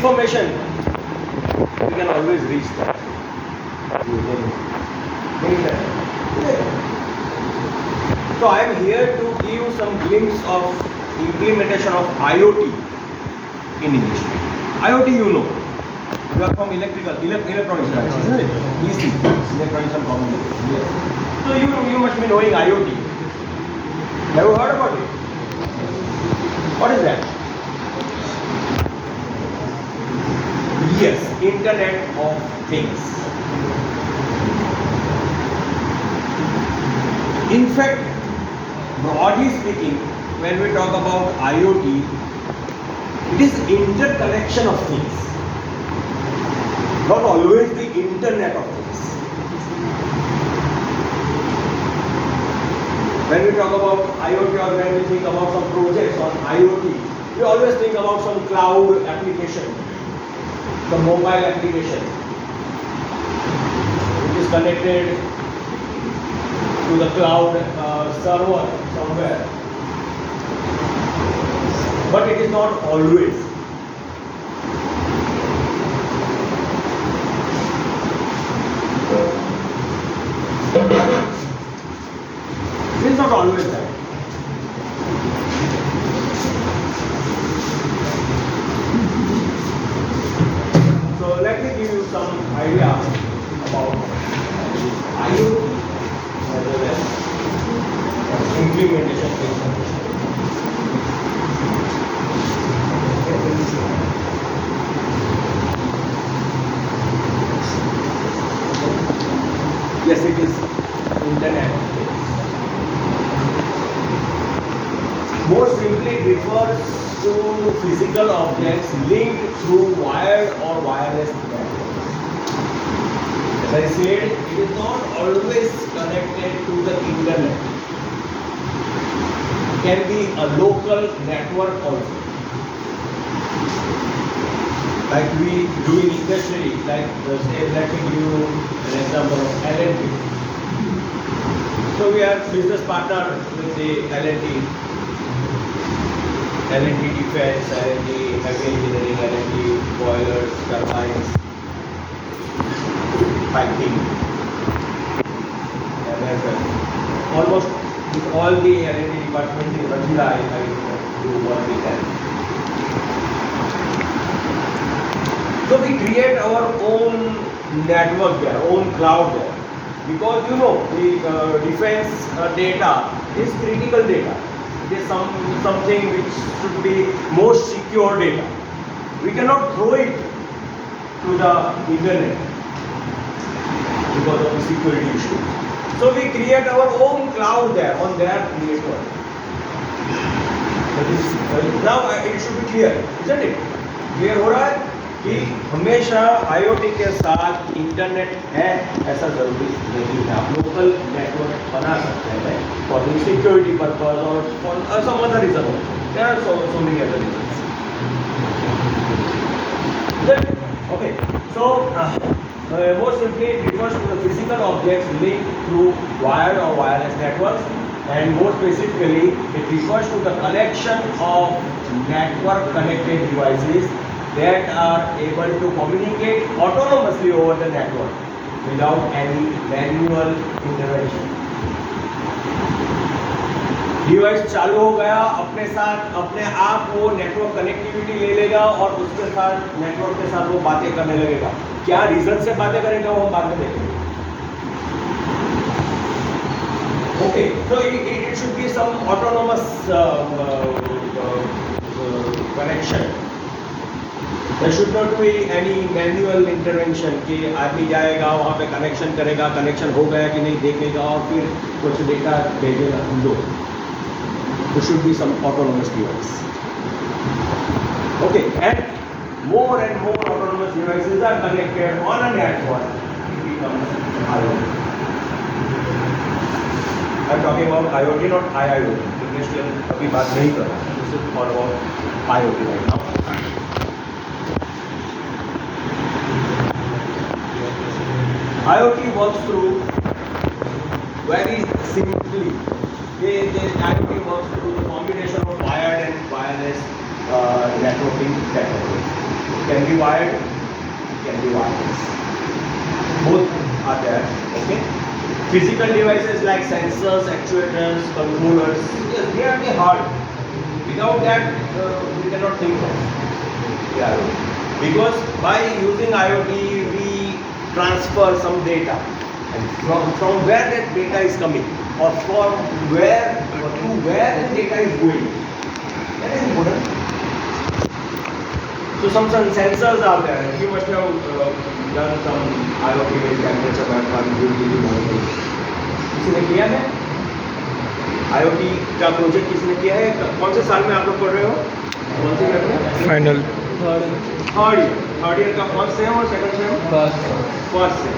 information, we can always reach that. So I am here to give you some glimpse of implementation of IoT in industry. IoT, you know, you are from electronics, right? Isn't it? EC, electronics and communication. Yes. So you must be knowing IoT. Have you heard about it? What is that? Yes, Internet of Things. In fact, broadly speaking, when we talk about IoT, it is interconnection of things, not always the Internet of Things. When we talk about IoT or when we think about some projects on IoT, we always think about some cloud application, some mobile application, which is connected to the cloud server somewhere. But it is not always. It is not always that. So let me give you some idea about IoT as well as implementation. Yes, it is Internet. More simply, it refers to physical objects linked through wired or wireless networks. As I said, it is not always connected to the Internet. It can be a local network also. Like we do in industry, like say, let me give you an example of L&T. So we are business partner with the L&T Defense, L&T Heavy Engineering, L&T Boilers, Turbines, Piping, MFL. Almost with all the L&T departments in Ranjira, I do what we can. So we create our own network there, own cloud there. Because you know, the defense data is critical data. It is something which should be most secure data. We cannot throw it to the Internet because of the security issues. So we create our own cloud there on their network. Now it should be clear, isn't it? Clear हो रहा है कि हमेशा IoT के साथ internet है ऐसा जरूरी नहीं है. आप लोकल नेटवर्क बना सकते हैं फॉर द सिक्योरिटी पर्पज और for some other reason. There are so many other reasons. Okay, so more simply it refers to the physical objects linked through wired or wireless networks, and more specifically it refers to the collection of network connected devices that are able to communicate autonomously over the network without any manual intervention. Device चालू हो गया, अपने साथ अपने आप वो network connectivity ले लेगा और उसके साथ नेटवर्क के साथ वो बातें करने लगेगा. क्या रीजन से बातें करेगा वो हम बाद में देखेंगे. Okay, so it should be some autonomous connection. There should not be any manual intervention कि आदमी जाएगा वहाँ पे कनेक्शन करेगा, कनेक्शन हो गया कि नहीं देखेगा और फिर कुछ डेटा भेजेगा. दो. There should be some autonomous device. Okay, and more autonomous devices are connected on a network. It becomes IoT. I'm talking about IoT, not IIoT. Industrial अभी बात नहीं कर रहा. This is all about IoT right now. IoT works through very simply. The IoT works through the combination of wired and wireless networking technology. Can be wired, can be wireless, both are there. Okay, physical devices like sensors, actuators, controllers, yes, they are the heart. Without that, we cannot think of the IoT. Because by using IoT, we transfer some data, and from where that data is coming, or from where or to where the data is going. That is important. So some sensors are there. You must have done some IoT with temperature map, humidity monitoring. किसी ने किया है? IoT का project किसने किया है? कौन से साल में आप लोग पढ़ रहे हो? कौन से ईयर में? फाइनल थर्ड ईयर का फर्स्ट सेम और सेकंड सेम? First sem.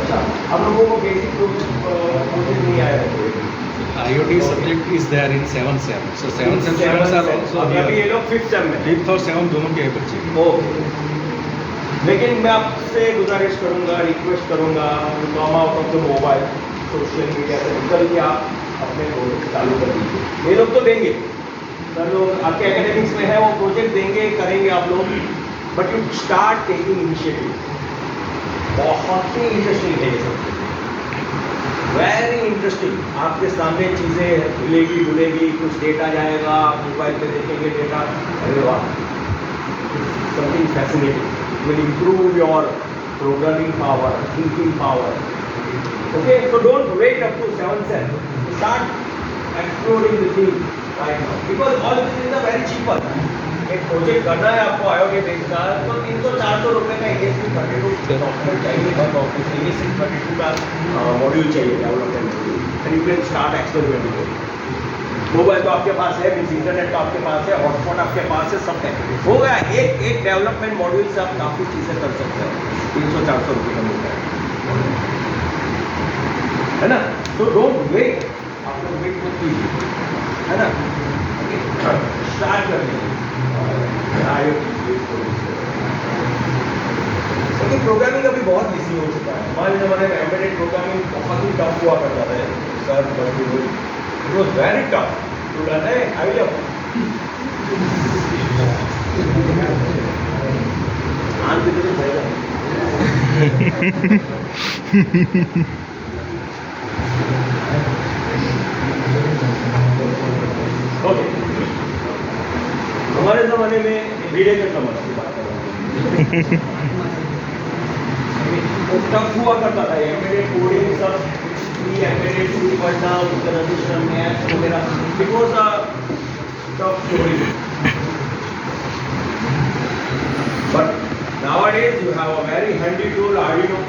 अच्छा, आप लोगों को बेसिक प्रोजेक्ट नहीं आया है? IoT subject is there in 7th sem. So 7th sem students are also अभी ये here. लोग 5th सेम में. 5th और 7th दोनों के बच्चे. ओके, लेकिन मैं आपसे गुजारिश करूंगा, रिक्वेस्ट करूंगा, come out of the mobile, social media से निकल के आप अपने प्रोजेक्ट चालू कर दीजिए. ये लोग तो देंगे, सर लोग आपके एकेडमिक्स में है, वो प्रोजेक्ट देंगे, करेंगे आप लोग, but you start taking initiative. बहुत ही इंटरेस्टिंग है ये सब, वेरी इंटरेस्टिंग. आपके सामने चीज़ें हिलेगी डुलेगी, कुछ डेटा जाएगा, आप मोबाइल पे देखेंगे डेटा, अरे वाह, something fascinating. Will improve your programming power, thinking power. Okay, so don't wait up to 7th sem. Start exploring the thing right now. Because all this is a very cheaper. एक project करना है आपको IoT based का, तो 300-400 रुपये का ASP32 software चाहिए, बस ऑफिस ASP32 का मॉड्यूल चाहिए, development module. And you can start experimenting. Mobile तो आपके पास है, मीन्स इंटरनेट तो आपके पास है, हॉटस्पॉट आपके पास है, सब है, हो गया. एक डेवलपमेंट मॉड्यूल से आप काफ़ी चीज़ें कर सकते हैं. 300-400 रुपये का मिलता है ना. तो डोंट वेट, आप लोग वेट मत कीजिए, है ना. स्टार्ट कर लीजिए. क्योंकि प्रोग्रामिंग अभी बहुत ईजी हो चुका है. हमारे ज़माने में एम्बेडेड प्रोग्रामिंग बहुत ही टफ हुआ करता था. Sir it was very tough to learn. I will okay, हमारे ज़माने में एवरीडे के ज़माने की बात कर रहा हूँ, टफ हुआ करता था. एम्बेडेड कोडिंग सब एम्बेडेड सी पढ़ना, ट्रांजिशन मैथ वगैरह, it was a tough story. But nowadays you have a very handy tool Arduino.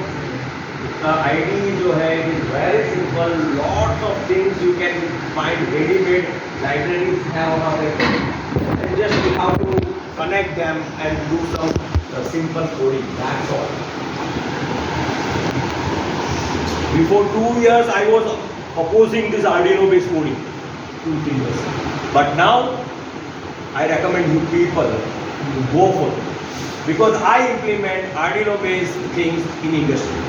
ID जो है is very simple. Lots of things you can find readymade, libraries have available, and just you have to connect them and do some simple coding, that's all. Before 2 years, I was opposing this Arduino-based coding. 2-3 years. But now, I recommend you people to go for it, because I implement Arduino-based things in industry.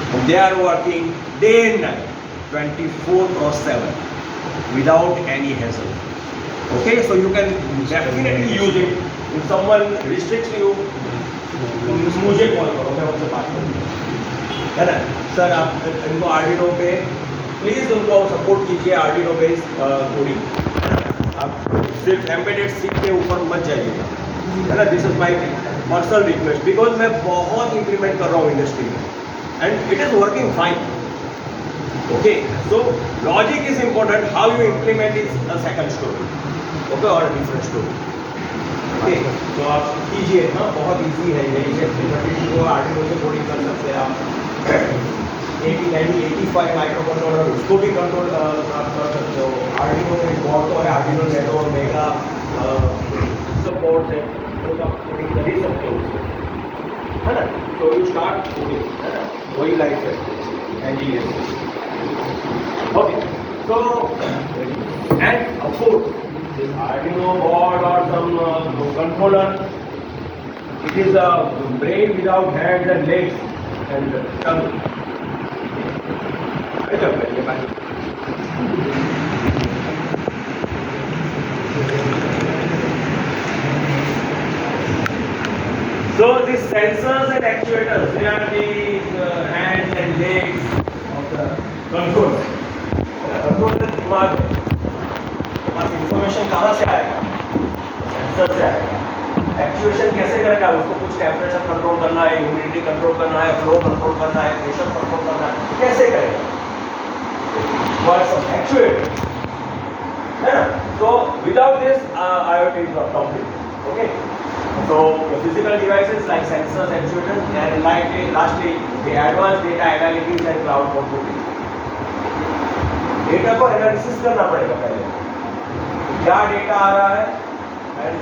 And they are working day and night, 24/7, without any hassle. Okay, so you can definitely use it. If someone restricts you, मुझे call करो, मैं उनसे बात करूँगा, है ना. Sir आप इनको आर्डिनो पे प्लीज़ उनको सपोर्ट कीजिए, आर्डिनो बेस्ड कोडिंग. आप सिर्फ एम्बेडेड सीख के ऊपर मत जाइएगा, है ना. This is my personal request, because मैं बहुत इंप्लीमेंट कर रहा हूँ इंडस्ट्री में, and it is working fine. Okay, so logic is important, how you implement is a second story. Okay, और डिफरेंट स्टोरी. ओके, तो आप कीजिए. हाँ, बहुत ईजी है ये. ASP32 को आर्डिनो से कोडिंग कर सकते हैं आप. 8085 माइक्रो कंट्रोलर, उसको भी कंट्रोल आप कर सकते हो. आर्डिनो में बहुत तो है, आर्डिनो नेटो मेगा सब बोर्ड है, तो आप कोडिंग कर ही सकते हो उसको, है ना. तो यू स्टार्ट कोडिंग, है ना, वही लाइफ है engineer. Okay, so and of course this Arduino board or some controller, it is a brain without hands and legs and tongue. So these sensors and actuators, they are the hands and legs of the controller. Controller दिमाग है, तो बस information कहाँ से आएगा? Sensor से आएगा। Actuation कैसे करेगा? उसको कुछ टेम्परेचर कंट्रोल करना है, ह्यूमिडिटी कंट्रोल करना है, फ्लो कंट्रोल करना है, प्रेशर कंट्रोल करना है, कैसे करेगा? वर्ड्स ऑफ एक्चुएटर, है ना? So without this, IoT is not complete. Okay. So the physical devices like sensors, actuators, and lastly the advanced data analytics and cloud computing. Data को analysis करना पड़ेगा पहले, क्या डेटा आ रहा है एंड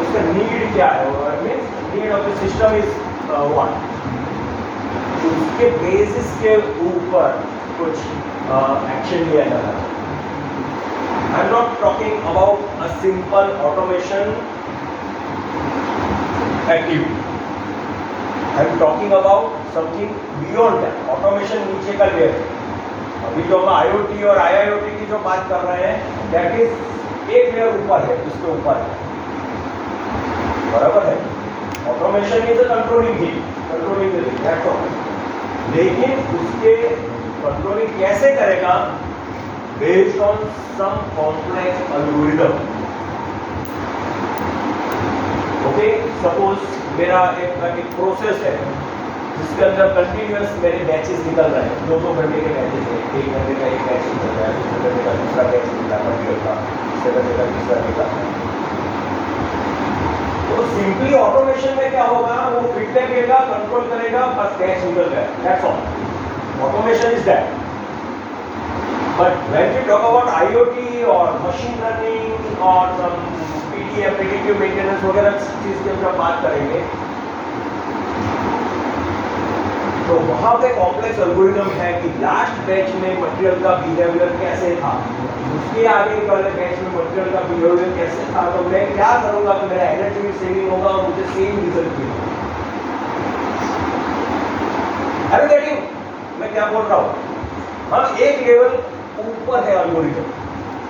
उसका नीड क्या है, means need of the system is what, उसके बेसिस के ऊपर कुछ एक्शन लिया जाना है। I am not talking about a simple automation activity. I am talking about something beyond that. Automation नीचे का लेयर है। अभी जो हम IoT और IIoT की जो बात कर रहे हैं, that is एक लेयर ऊपर है, उसके ऊपर है, बराबर है। Automation is a controlling thing, controlling the thing, that's all. लेकिन उसके controlling कैसे करेगा? Based on some complex algorithm. Okay, suppose मेरा एक प्रोसेस है जिसके अंदर कंटिन्यूअस मेरे बैचेस निकल रहे हैं, 2-2 घंटे के बैचेस हैं, 1 घंटे का एक बैच निकल रहा है, 2 घंटे का दूसरा बैच निकल रहा है, 6 घंटे का तीसरा निकल रहा है। तो सिंपली ऑटोमेशन में क्या होगा? वो फीडबैक लेगा, कंट्रोल करेगा, बस बैच निकल गया, that's all. Automation is that. But when we talk about IoT और मशीन लर्निंग और सम PDM, प्रेडिक्टिव मेंटेनेंस वगैरह चीज की हम जब बात करेंगे, तो वहां पे कॉम्प्लेक्स एल्गोरिथम है कि लास्ट बैच में मटेरियल का बिहेवियर कैसे था, उसके आगे वाले बैच में मटेरियल का बिहेवियर कैसे था, तो मैं क्या करूंगा कि मेरा एनर्जी भी सेविंग होगा और मुझे सेम रिजल्ट मिलेगा। अरे गेटिंग मैं क्या बोल रहा हूँ? हाँ, एक लेवल ऊपर है एल्गोरिथम,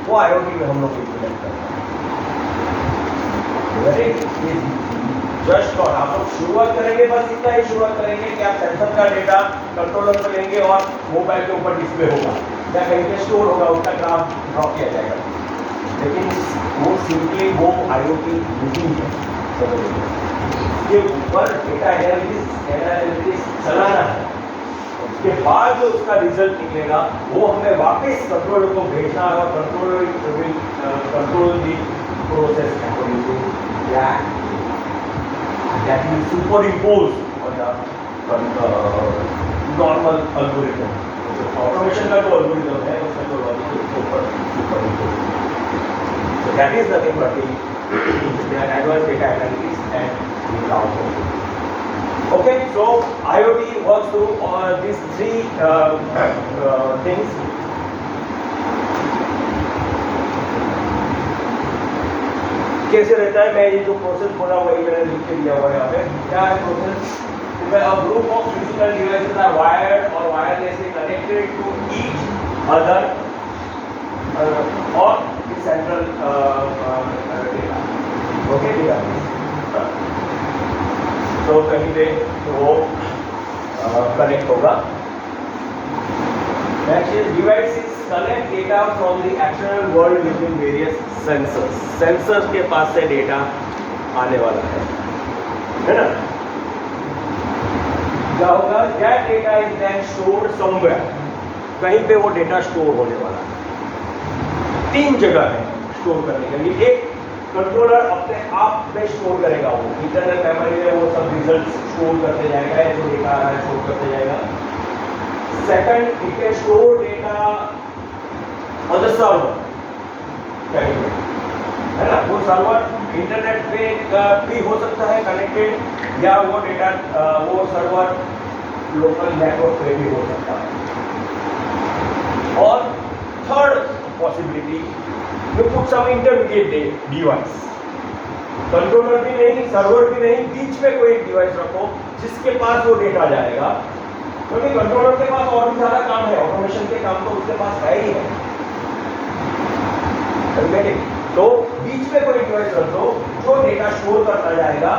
वो IoT में हम लोग इम्प्लीमेंट करते हैं। जस्ट और आप लोग शुरुआत करेंगे, बस इतना ही शुरुआत करेंगे कि आप सेंसर का डेटा कंट्रोलर पर लेंगे और मोबाइल के ऊपर डिस्प्ले होगा या कहीं पे स्टोर होगा, उसका ग्राफ ड्रॉ किया जाएगा। लेकिन वो सिंपली वो IoT नहीं है, उसके ऊपर डेटा एनालिटिक्स चलाना है, उसके बाद जो उसका रिजल्ट निकलेगा वो हमें वापस कंट्रोलर को भेजना है और controller will control the process according to that will superimpose on the normal algorithm. Automation का जो algorithm है उसका जो logic है उसके ऊपर superimpose. So that is nothing but the advanced data analytics and the cloud computing. Okay, so IoT works through these three things. कैसे रहता है? मैं ये जो प्रोसेस बोला वही मैंने लिख के दिया हुआ है यहाँ पे। क्या है process? A group of physical devices are wired or wirelessly connected to each other or the central data. Okay, data. तो कहीं पे वो कनेक्ट होगा। Next is devices collect data from the external world using various sensors. Sensors के पास से data आने वाला है ना? क्या होगा? That data is then stored somewhere. कहीं पे वो डेटा स्टोर होने वाला है। 3 जगह है स्टोर करने के लिए। एक, कंट्रोलर अपने आप में स्टोर करेगा, वो इंटरनल मेमोरी में वो सब रिजल्ट स्टोर करते जाएगा, जो डेटा आ रहा है स्टोर करते जाएगा। Second, it can store data on the server, है ना? वो सर्वर इंटरनेट पे भी हो सकता है कनेक्टेड, या वो डेटा वो सर्वर लोकल नेटवर्क पे भी हो सकता है। और third possibility, you put some intermediate device, controller भी नहीं, सर्वर भी नहीं, बीच में कोई एक डिवाइस रखो जिसके पास वो डेटा जाएगा, क्योंकि कंट्रोलर के पास और भी ज्यादा काम है, ऑटोमेशन के काम तो उसके पास है ही है। तो बीच में कोई डिवाइस रख दो जो डेटा स्टोर करता जाएगा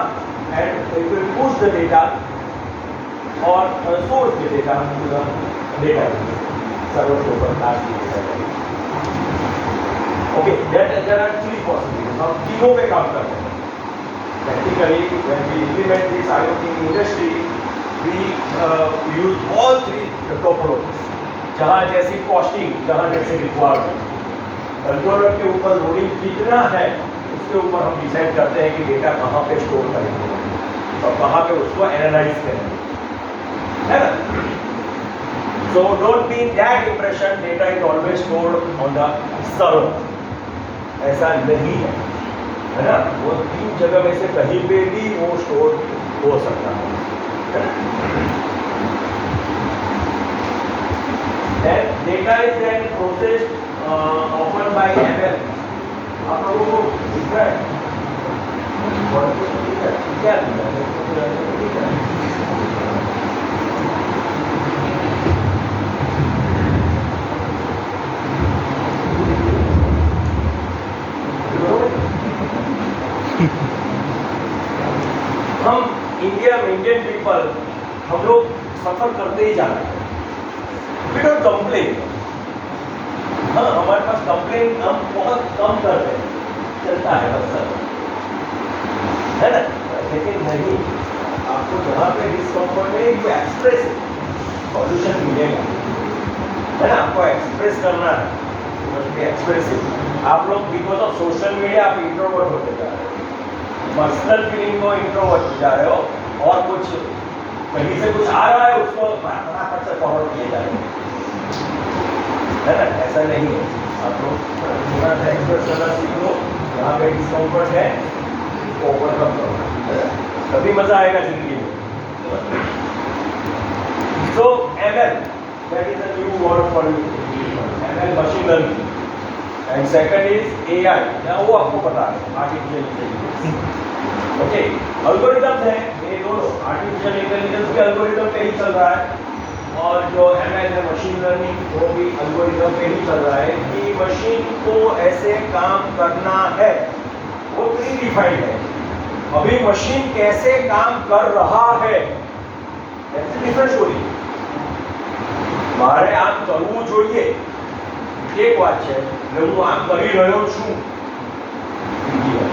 and it will push the data or source the data to the database server के ऊपर pass किया जाएगा. Okay, there are three possibilities. हम तीनों पे काम करते हैं. Practically, when we implement this IoT in industry, we use all three topologies. जहाँ जैसी कॉस्टिंग, जहाँ जैसे रिक्वायरमेंट, कंट्रोलर के ऊपर लोडिंग कितना है उसके ऊपर हम डिसाइड करते हैं कि डेटा कहाँ पे स्टोर करेंगे और कहाँ पे उसको एनालाइज करेंगे, है ना. So don't be that impression data is always stored on the server. ऐसा नहीं है ना. वो तीन जगह में से कहीं पे भी वो स्टोर हो सकता है. Then data is then processed often by ML. आप लोगों को दिख रहा है? क्या दिख रहा है? हम इंडियन पीपल हम लोग सफर करते ही जा रहे हैं. We don't complain. हाँ, हमारे पास कंप्लेन हम बहुत कम करते हैं, चलता है बस सब, है ना. लेकिन नहीं, आपको जहाँ पे डिस्कम्फर्ट है वो एक्सप्रेस सॉल्यूशन मिलेगा, है ना. आपको एक्सप्रेस करना है, एक्सप्रेसिव. आप लोग बिकॉज ऑफ सोशल मीडिया आप इंट्रोवर्ट होते जा रहे हो, पर्सनल फीलिंग को इंट्रोवर्ट हो जा रहे हो, और कुछ कहीं से कुछ आ रहा है उसको फटाफट से फॉरवर्ड किए जा रहे हो, है ना. ऐसा नहीं है. आप लोग थोड़ा सा एक्सप्रेस करना सीख लो. यहाँ पे डिस्कम्फर्ट है उसको ओवरकम करो, तभी मजा आएगा जिंदगी में. सो ML, that is a new word for you. ML, machine learning. And second is AI. वो आपको पता है, आर्टिफिशियल इंटेलिजेंस. ओके, अल्गोरिथम्स हैं ये दोनों. आर्टिफिशियल इंटेलिजेंस के अल्गोरिथम पे ही चल रहा है, और जो ML है मशीन लर्निंग वो भी अल्गोरिथम पे ही चल रहा है कि मशीन को ऐसे काम करना है. वो प्री डिफाइंड है. अभी मशीन कैसे काम कर रहा है डिफरेंट स्टोरी. મારે આમ કરવું જોઈએ એક વાત છે, ને હું આમ કરી રહ્યો છું બીજી વાત.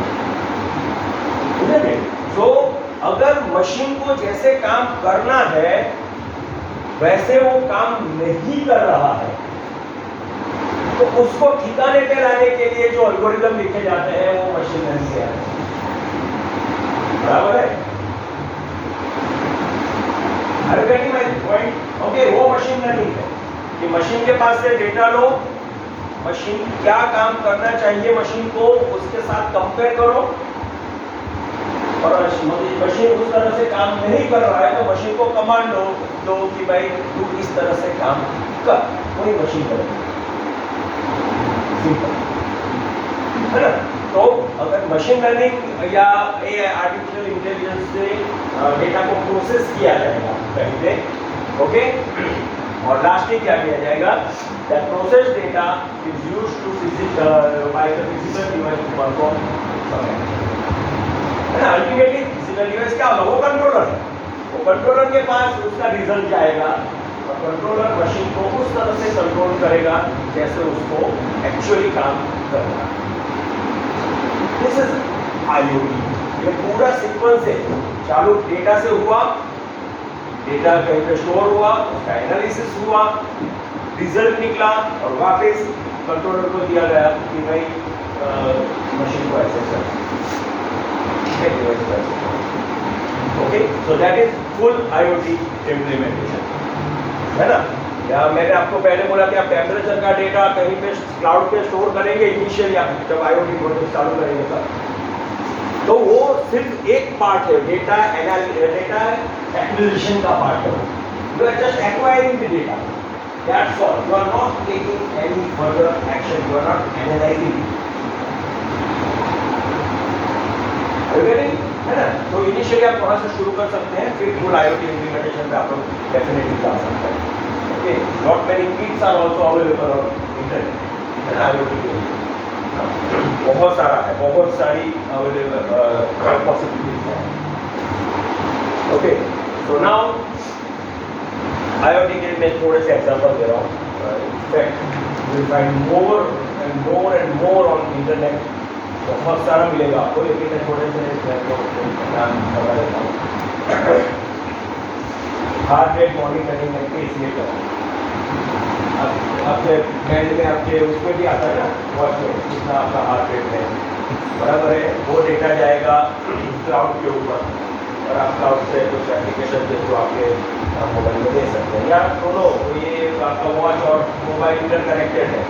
तो अगर मशीन को जैसे काम करना है वैसे वो काम नहीं कर रहा है तो उसको ठिकाने पे लाने के लिए जो एल्गोरिथम लिखे जाते हैं वो मशीन लर्निंग से आते हैं. बराबर है? Are you getting my point? Okay, वो मशीन लर्निंग है कि मशीन के पास से डेटा लो, मशीन क्या काम करना चाहिए मशीन को उसके साथ कंपेयर करो, और मशीन उस तरह से काम नहीं कर रहा है तो मशीन को कमांड दो कि भाई तू इस तरह से काम कर, वही मशीन करेगी. सिंपल, है ना. तो अगर मशीन लर्निंग या आर्टिफिशियल इंटेलिजेंस से डेटा को प्रोसेस किया जाएगा कहीं पे, ओके, और लास्ट में क्या किया जाएगा, that process data is used to by the physical device to perform some action. है ना. अल्टीमेटली फिजिकल डिवाइस क्या होगा, वो कंट्रोलर है. वो कंट्रोलर के पास उसका रिजल्ट जाएगा और कंट्रोलर मशीन को उस तरह से कंट्रोल करेगा जैसे उसको एक्चुअली काम करना है. This is IoT. ये पूरा सीक्वेंस है. चालू डेटा से हुआ, डेटा कहीं पे स्टोर हुआ, उसका एनालिसिस हुआ, रिजल्ट निकला और वापस कंट्रोलर को दिया गया कि भाई मशीन को ऐसे कर. Okay, so that is full IoT implementation, है ना. या मैंने आपको पहले बोला कि आप टेम्परेचर का डेटा कहीं पे क्लाउड पे स्टोर करेंगे इनिशियली, आप जब IoT प्रोजेक्ट चालू करेंगे तब, तो वो सिर्फ एक पार्ट है, डेटा एक्विजिशन का पार्ट है. You are just acquiring the data, that's all. You are not taking any further action, you are not analysing. है ना. तो इनिशियली आप वहाँ से शुरू कर सकते हैं, फिर फुल IoT इम्प्लीमेंटेशन पे आप लोग डेफिनेटली जा सकते हैं. Okay, not many kits are also available on internet. IoT के लिए बहुत सारा है, बहुत सारी अवेलेबल पॉसिबिलिटीज है. So now IoT के मैं थोड़े से एग्जांपल दे रहा हूँ. In fact, you will find more and more on internet. बहुत सारा मिलेगा आपको, लेकिन मैं थोड़े से नाम बता देता हूँ. हार्ट रेट मॉनिटरिंग है कि इसमें क्या आपके बैंड में आपके उसमें भी आता है ना, वॉच में कितना आपका हार्ट रेट है, बराबर है. वो डेटा जाएगा क्लाउड के ऊपर और आप क्लाउड से कुछ एप्लीकेशन के थ्रू आपके मोबाइल में दे सकते हैं. या दोनों ये आपका वॉच और मोबाइल इंटरकनेक्टेड है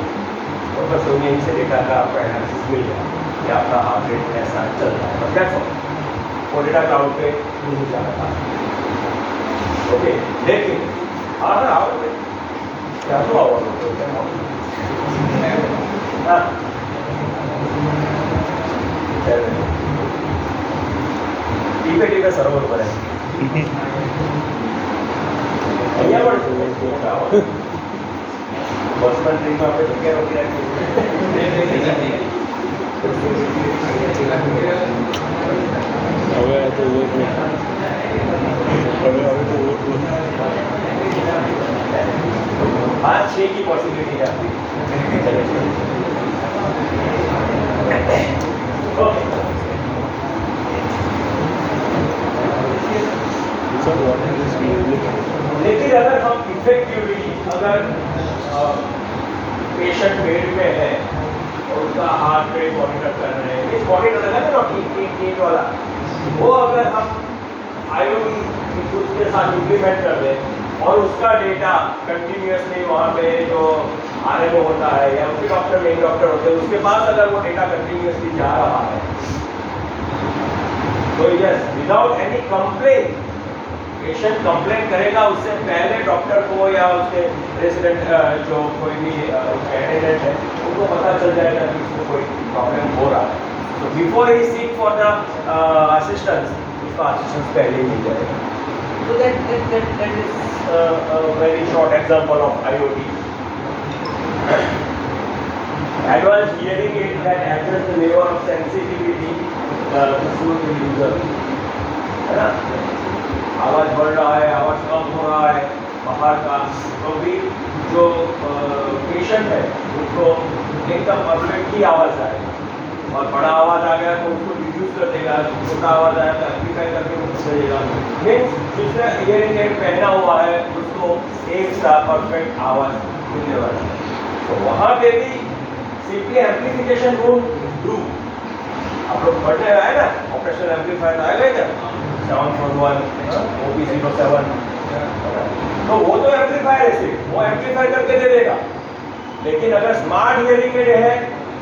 और बस यहीं से डेटा का आपका एनालिसिस मिल जाए कि आपका हार्ट रेट ऐसा चल रहा है. बस दैट्स ऑल. वो डेटा क्लाउड पे नहीं जा रहा. ओके, लेकिन क्या तो आवाज हाँ टीपे सर्वर पर है. અહીંયા પણ બસમાં ટ્રેનમાં આપણે જગ્યા રોકી રાખીએ. હવે તો हाँ 6 की पॉसिबिलिटी है आपकी. लेकिन अगर हम इफेक्टिवली अगर पेशेंट बेड में है और उसका हार्ट रेट मॉनिटर कर रहे हैं, इस मॉनिटर लगा ना टीट वाला, वो अगर हम IoT उसके साथ इम्प्लीमेंट कर दें और उसका डेटा कंटिन्यूसली वहाँ पे जो RMO होता है या उसके डॉक्टर मेन डॉक्टर होते हैं उसके पास अगर वो डेटा कंटिन्यूसली जा रहा है तो yes without any complain, patient complain करेगा उससे पहले डॉक्टर को या उसके रेसिडेंट जो कोई भी कैंडिडेट है उनको पता चल जाएगा कि उसको कोई प्रॉब्लम हो रहा है. तो before he seek for the assistance उसका असिस्टेंस पहले ही मिल जाएगा. So that is a very short example of IoT. Advanced hearing aids that address the level of sensitivity to suit the user. है ना, आवाज बढ़ रहा है, आवाज कम हो रहा है बाहर का, तो भी जो पेशेंट है उसको एकदम परफेक्ट ही आवाज आएगा. और बड़ा आवाज आ गया तो उसको रिड्यूस कर देगा, छोटा आवाज आया तो एम्पलीफाई करके उसको भेजेगा. मीन्स जिसने हियरिंग एड पहना हुआ है उसको एक सा परफेक्ट आवाज मिलने वाला है. तो वहाँ पे भी सिंपली एम्पलीफिकेशन रूम डू आप लोग पढ़ने आए ना, ऑपरेशनल एम्पलीफायर आएगा क्या 741 OP07, तो वो तो एम्पलीफायर है सिर्फ, वो एम्पलीफाई करके दे देगा. लेकिन अगर स्मार्ट हियरिंग एड है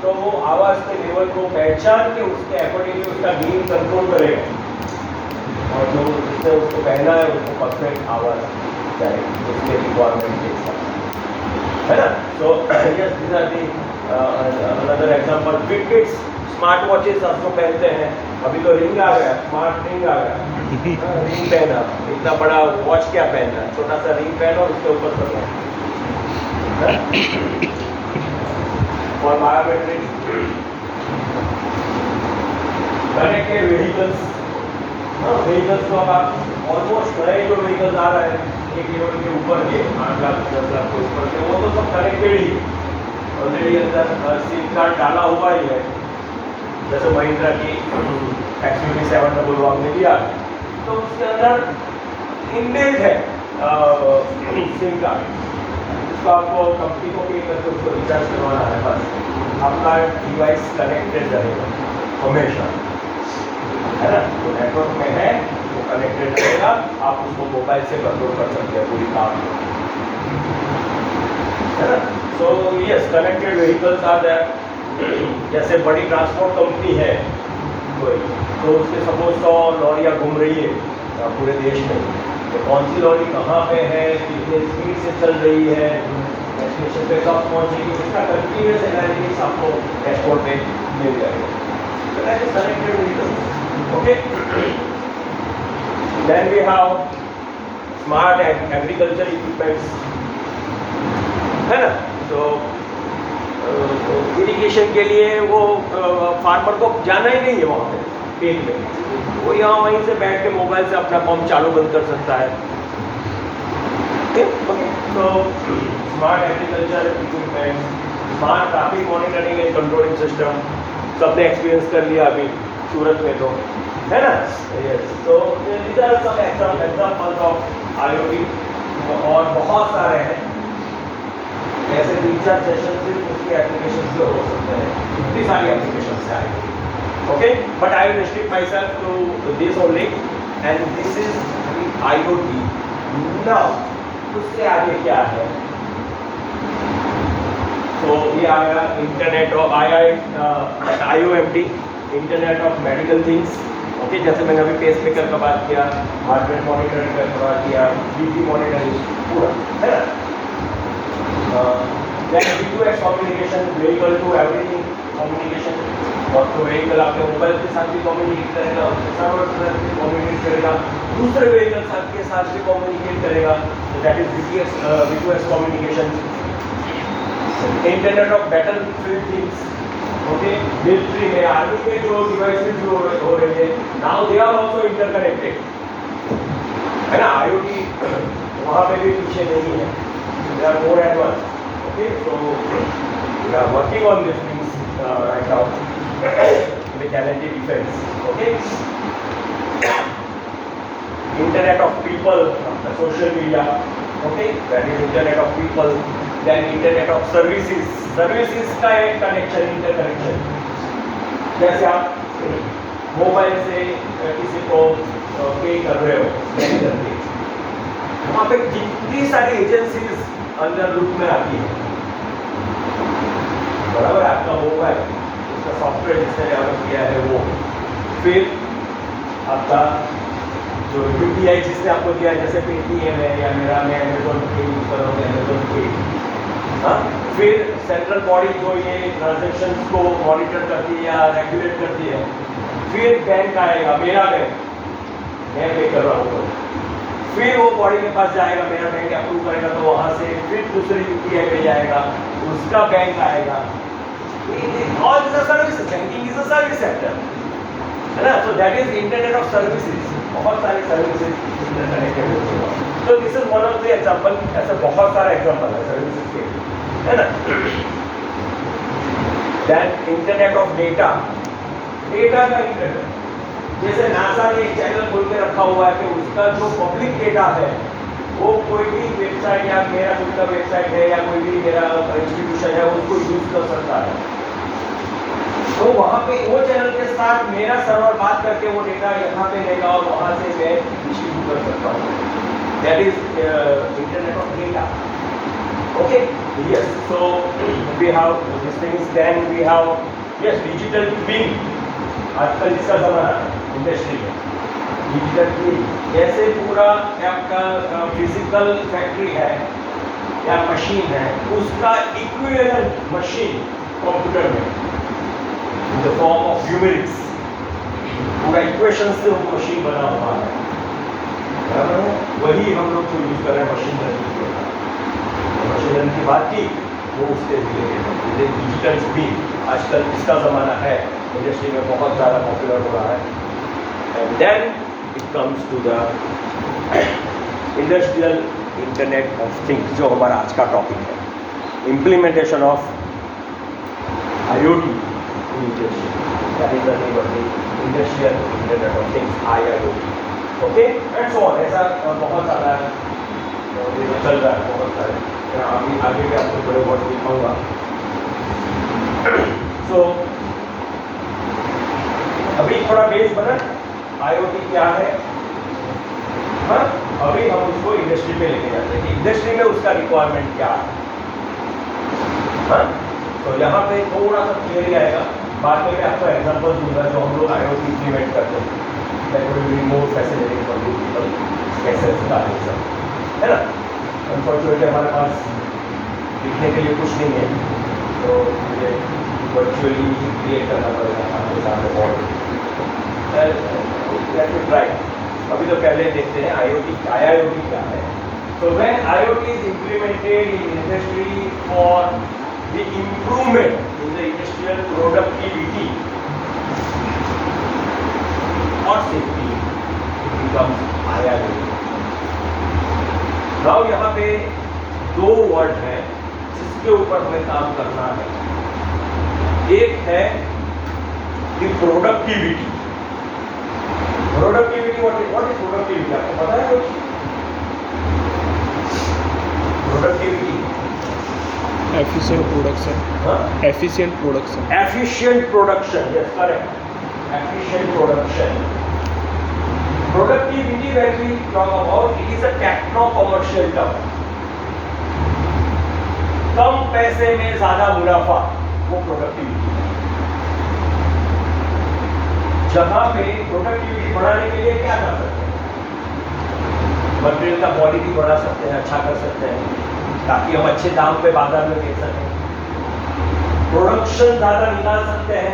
तो वो आवाज के लेवल को पहचान के उसके अकॉर्डिंगली उसका गेन कंट्रोल करेगा और जो जिसने उसको पहना है उसको परफेक्ट आवाज जाएगी उसके रिक्वायरमेंट के हिसाब से, है ना. So yes this are the another example. Fitbits smart watches आप जो पहनते हैं, अभी तो रिंग आ गया, स्मार्ट रिंग आ गया. रिंग पहना, इतना बड़ा वॉच क्या पहनना, छोटा सा रिंग पहनो उसके ऊपर करना. और बायोमेट्रिक्स, कनेक्टेड व्हीकल्स. व्हीकल्स तो अब आप ऑलमोस्ट नए जो व्हीकल्स आ रहे हैं 1 करोड़ के ऊपर के, 8 लाख 10 लाख के ऊपर के, वो तो सब कनेक्टेड ही ऑलरेडी अंदर सिम कार्ड डाला हुआ ही है. जैसे महिंद्रा की XUV 711 में भी आ गया तो उसके अंदर इनबिल्ट है सिम कार्ड. उसको आपको कंपनी को पे करके उसको रिचार्ज करवाना है. बस आपका डिवाइस कनेक्टेड रहेगा हमेशा, है ना. तो नेटवर्क में है वो कनेक्टेड रहेगा, आप उसको मोबाइल से कंट्रोल कर सकते हैं पूरी काम, है ना. So yes connected vehicles are there. जैसे बड़ी ट्रांसपोर्ट कंपनी है कोई, तो उसके सपोज 100 लॉरियाँ घूम रही है पूरे देश में, तो कौन सी लॉरी कहाँ पे है, कितने स्पीड से चल रही है, डेस्टिनेशन पे कब पहुँचेगी, इसका कंटिन्यूस एनालिसिस आपको डैशबोर्ड पे मिल जाएगा. So that is connected vehicles. Okay. Then we have smart agriculture equipments, है ना. तो इरिगेशन के लिए वो फार्मर को जाना ही नहीं है वहाँ पे, पेन में, वो यहाँ वहीं से बैठ के मोबाइल से अपना पंप चालू बंद कर सकता है। तो smart agriculture equipment, smart traffic monitoring and controlling system, सबने एक्सपीरियंस कर लिया अभी सूरत में, तो है ना। यस, तो these are some examples of IoT, और बहुत सारे हैं ऐसे 3-4 सेशन सिर्फ उसके एप्लीकेशन से हो सकते हैं, इतनी सारी एप्लीकेशन है IoT। Okay, but I will restrict myself to this only, and this is IoT। Now उससे आगे क्या है, तो ये आया internet of IOMT, internet of medical things. Okay, जैसे मैंने अभी पेस मेकर का बात किया, हार्ट रेट मॉनिटरिंग का बात किया, BP मॉनिटरिंग पूरा, है ना। V2X communication, vehicle to everything communication, और तो व्हीकल आपके मोबाइल के साथ भी कम्युनिकेट करेगा, उसके सर्वर के साथ भी कम्युनिकेट करेगा, दूसरे व्हीकल के साथ भी कम्युनिकेट करेगा, तो that is V2X communication. Internet of battlefield things, okay, military में, आर्मी में जो डिवाइसेस जो हो रहे हैं, now they are also interconnected, है ना। IoT वहाँ पे भी पीछे नहीं है, they are more advance. Okay, so we are working on this things right now with L&T Defense। Okay, internet of people, social media, okay, that is internet of people. Then internet of services, services का एक connection, interconnection, जैसे आप mobile से किसी को पे कर रहे हो, स्कैन करके, वहाँ पे कितनी सारी एजेंसीज अंदर लूप में आती है, बराबर। आपका मोबाइल, उसका सॉफ्टवेयर जिसने डेवलप किया है वो, फिर आपका जो UPI जिसने आपको दिया है, जैसे पेटीएम है या मेरा, मैं अमेजोन पे यूज़ कर रहा हूँ, अमेजोन पे, हाँ। फिर सेंट्रल बॉडी जो ये ट्रांजेक्शन्स को मॉनिटर करती है या रेगुलेट करती है, फिर बैंक आएगा, मेरा बैंक, मैं पे कर रहा हूँ, तो फिर वो बॉडी के पास जाएगा, मेरा बैंक अप्रूव करेगा, तो वहाँ से फिर दूसरे UPI पे जाएगा, उसका बैंक आएगा। All this are services, banking is a service sector, है ना। So that is internet of services, बहुत सारी सर्विसेज इंटरकनेक्टेड होती है। तो this is one of the example, ऐसे बहुत सारे एग्जांपल है सर्विसेज के, है ना। Then internet of data, data का इंटरनेट, जैसे नासा ने एक चैनल खोल के रखा हुआ है कि उसका जो पब्लिक डेटा है वो कोई भी वेबसाइट या मेरा खुद का वेबसाइट है या कोई भी मेरा इंस्टीट्यूशन है उसको यूज कर सकता है, तो वहाँ पे वो चैनल के साथ मेरा सर्वर बात करके वो डेटा यहाँ पे लेगा और वहाँ से मैं डिस्ट्रीब्यूट कर सकता हूँ। That is internet of data. Okay, yes, so we have this things, then we have yes digital twin, आजकल जिसका ज़माना है इंडस्ट्री में, डिजिटल ट्विन, जैसे पूरा आपका फिजिकल फैक्ट्री है या मशीन है, उसका इक्विवेलेंट मशीन कंप्यूटर में in the form of numerics, पूरा इक्वेशन से वो मशीन बना हुआ है, बराबर है। वही हम लोग जो यूज कर रहे हैं मशीन लर्निंग के, मशीन लर्निंग की बात की वो उसके रिलेटेड डिजिटल स्पीड, आजकल इसका ज़माना है, इंडस्ट्री में बहुत ज़्यादा पॉपुलर हो रहा है। And then it comes to the industrial internet of things, जो हमारा आज का टॉपिक है, implementation of IoT industry, that is the name of the industrial internet of things, IIoT, okay, and so on। ऐसा बहुत सारा चल रहा है, बहुत सारे, अभी आगे भी आपको थोड़े बहुत दिखाऊंगा। सो अभी थोड़ा बेस बना IoT क्या है, हाँ, अभी हम उसको इंडस्ट्री में लेके जाते हैं कि इंडस्ट्री में उसका रिक्वायरमेंट क्या है, हाँ। तो यहाँ पे थोड़ा सा थियरी आएगा, बाद में मैं आपको एग्जांपल दूंगा जो हम लोग IoT इम्प्लीमेंट करते हैं, that will be more fascinating for you people, कैसे उसका सब, है ना। अनफॉर्चुनेटली हमारे पास लिखने के लिए कुछ नहीं है, तो मुझे वर्चुअली क्रिएट करना पड़ेगा आपके सामने बोर्ड, लेट मी ट्राई। अभी तो पहले देखते हैं IoT क्या है। So when IoT is implemented in industry for the improvement in the industrial productivity, और सेफ्टी becomes IIoT. नाउ यहाँ पे दो वर्ड हैं जिसके ऊपर हमें काम करना है. एक है the productivity. Productivity what is productivity? आपको पता है कुछ? Productivity efficient production. Efficient production. efficient production, yes, correct. Efficient production. Productivity, when we talk about, it is a techno-commercial term. कम पैसे में ज्यादा मुनाफा, वो प्रोडक्टिविटी है. जहां पे प्रोडक्टिविटी बढ़ाने के लिए क्या कर सकते हैं? मटेरियल का क्वालिटी बढ़ा सकते हैं, अच्छा कर सकते हैं ताकि हम अच्छे दाम पे बाजार में बेच सकें. प्रोडक्शन ज्यादा निकाल सकते हैं.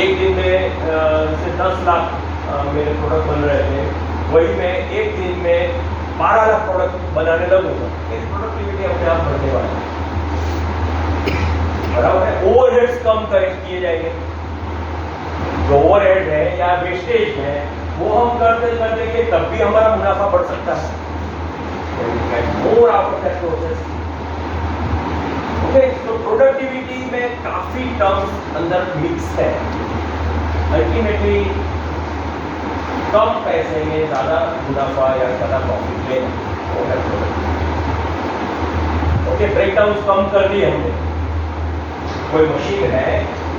एक दिन में जैसे 10 लाख मेरे प्रोडक्ट बन रहे थे, वही मैं एक दिन में 12 लाख प्रोडक्ट बनाने लगूंगा. मेरी प्रोडक्टिविटी अपने आप बढ़ने वाली है. बराबर है. ओवरहेड्स कम किए जाएंगे. जो ओवरहेड है या वेस्टेज है वो हम करते करते तब भी हमारा मुनाफा बढ़ सकता है. More out of that process. Okay, तो प्रोडक्टिविटी में काफी टर्म्स अंदर मिक्स है. अल्टीमेटली कम पैसे में ज्यादा मुनाफा या ज्यादा प्रॉफिट लेना, वो है प्रोडक्टिविटी. ओके, ब्रेकडाउन कम कर दिए हमने. कोई मशीन है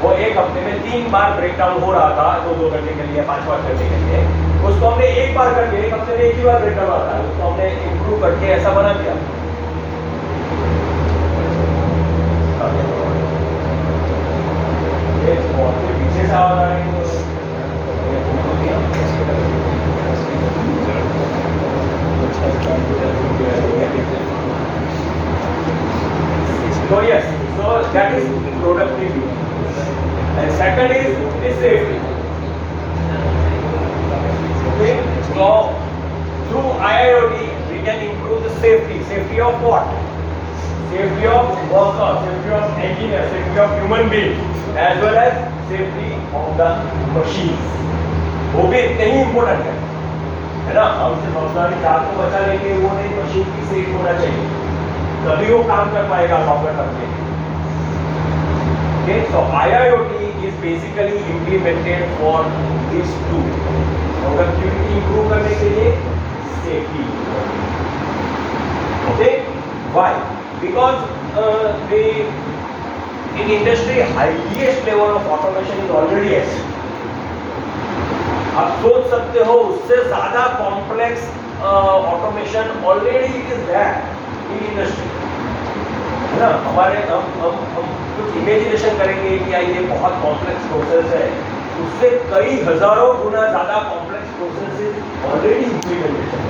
वो एक हफ्ते में 3 बार ब्रेकडाउन हो रहा था, 2-2 घंटे के लिए, 5-5 घंटे के लिए. उसको हमने एक बार करके एक हफ्ते में एक ही बार ब्रेकडाउन आता है, उसको हमने इम्प्रूव करके ऐसा बना दिया. पीछे से आवाज आ रही है. So yes, so that is productivity. And second is safety. Okay, so through IIoT we can improve the safety. Safety of what? Safety of worker, safety of engineer, safety of human being, as well as safety of the machines. वो भी इतने ही important है ना. हम सिर्फ अपनी जान को बचा लेंगे वो नहीं, मशीन की सेफ होना चाहिए, तभी वो काम कर पाएगा लॉन्गर टर्म में. Okay, so IIoT is basically implemented for these two. Productivity improve करने के लिए, safety. Okay, why? Because in industry highest level of automation is already exists. आप सोच सकते हो उससे ज्यादा complex automation already it is there in industry, है ना. हमारे हम कुछ इमेजिनेशन करेंगे कि ये बहुत कॉम्प्लेक्स प्रोसेस है, उससे कई हजारों गुना ज्यादा कॉम्प्लेक्स प्रोसेस ऑलरेडी इम्प्लीमेंटेशन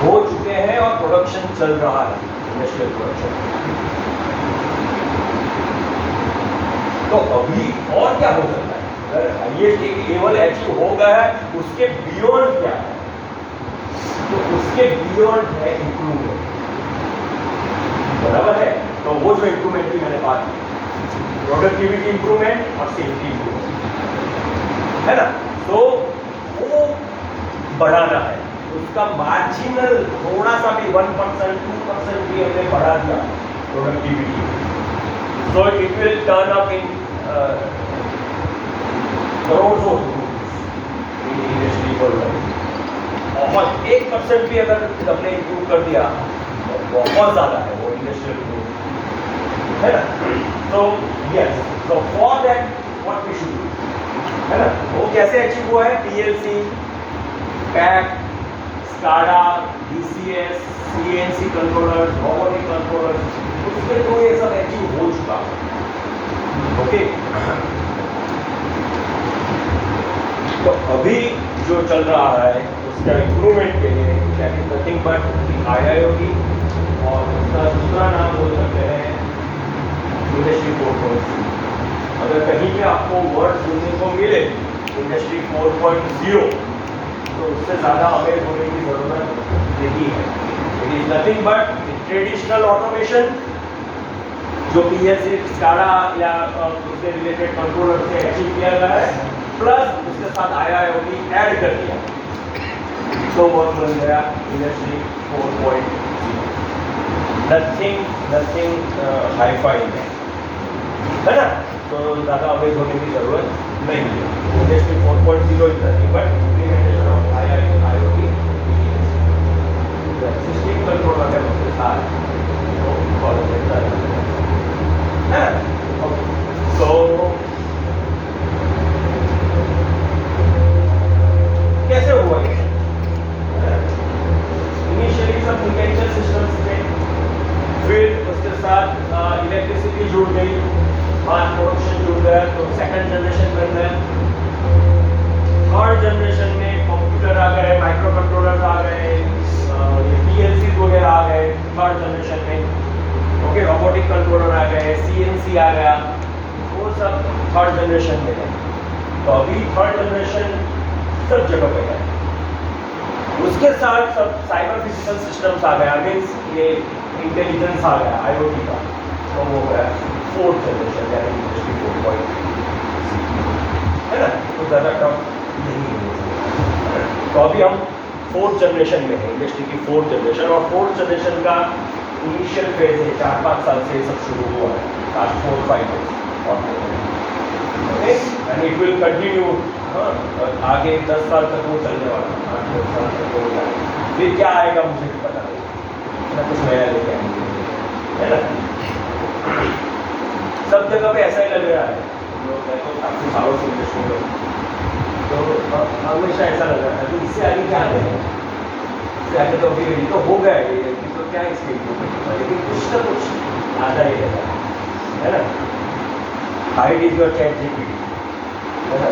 हो चुके हैं और प्रोडक्शन चल रहा है, इंडस्ट्रियल प्रोडक्शन. तो अभी और क्या हो सकता है? हाईएस्ट एक लेवल अचीव हो गया है, उसके बियॉन्ड क्या है? तो उसके बियॉन्ड है इंप्रूवमेंट. बराबर है. तो वो जो इंप्रूवमेंट की मैंने बात की, प्रोडक्टिविटी इंप्रूवमेंट और सेफ्टी इंप्रूवमेंट, है ना. तो वो बढ़ाना है. उसका मार्जिनल थोड़ा सा भी 1%, 2% भी हमने बढ़ा दिया productivity, so it will turn up in crores of rupees in industry worldwide. और 1% भी अगर हमने इम्प्रूव कर दिया तो बहुत ज़्यादा है वो इंडस्ट्रियल ग्रोथ, है ना. तो yes, so for that what we should do, है ना. वो कैसे अचीव हुआ है? PLC, PAC, SCADA, DCS, CNC controllers, robotic controllers, उसमें तो ये सब अचीव हो चुका है. ओके, तो अभी जो चल रहा है उसका इम्प्रूवमेंट के लिए that is nothing but IIoT, और उसका दूसरा नाम बोल सकते हैं इंडस्ट्री 4.0. अगर कहीं पे आपको वर्ड सुनने को मिले इंडस्ट्री 4.0 तो उससे ज़्यादा अवेयर होने की ज़रूरत नहीं है. It is nothing but traditional automation जो PLC, SCADA या उससे रिलेटेड कंट्रोलर से अचीव किया गया है, प्लस उसके साथ IIoT ऐड कर दिया तो वो बन गया इंडस्ट्री 4.0। नथिंग हाई-फाई है ना, तो ज़्यादा अवेज होने की ज़रूरत नहीं है। Industry 4.0 is nothing but implementation of IIoT system control अगर उसके साथ तो फॉलो करता है ना। तो कैसे हुआ ये? इनिशियली सब मैकेनिकल सिस्टम्स थे, फिर उसके साथ इलेक्ट्रिसिटी जुड़ गई, मास प्रोडक्शन जुड़ गया, तो सेकंड जनरेशन बन गया। थर्ड जनरेशन में कंप्यूटर आ गए, माइक्रो कंट्रोलर्स आ गए, ये PLC वगैरह आ गए थर्ड जनरेशन में। ओके, रोबोटिक कंट्रोलर आ गए, CNC आ गया, वो सब थर्ड जनरेशन में है। तो अभी थर्ड जनरेशन सब जगह पे है। उसके साथ सब साइबर फिजिकल सिस्टम्स आ गया, मीन्स ये इंटेलिजेंस आ गया IoT का, तो वो गया फोर्थ जनरेशन यानी इंडस्ट्री 4.0 है ना। तो ज़्यादा टफ नहीं है। तो अभी हम फोर्थ जनरेशन में है, इंडस्ट्री की फोर्थ जनरेशन, और फोर्थ जनरेशन का इनिशियल फेज है 4-5 साल से सब शुरू हुआ है, लास्ट 4-5 ईयर्स और एंड इट विल कंटिन्यू। आगे 10 साल तक वो चलने वाला, 8-10 साल तक वो जाएगा। फिर क्या आएगा मुझे भी पता नहीं, ना कुछ नया लेके आएंगे, है ना। सब जगह पे ऐसा ही लग रहा है, लोग मैं तो काफ़ी सालों से इंडस्ट्री में, तो हमेशा ऐसा लग रहा है कि इससे आगे क्या आएगा, इससे आगे तो अभी तो हो गया ये, तो क्या इसके लेकिन कुछ ना कुछ आता ही रहता है ना। Height is your chat GPT, है ना,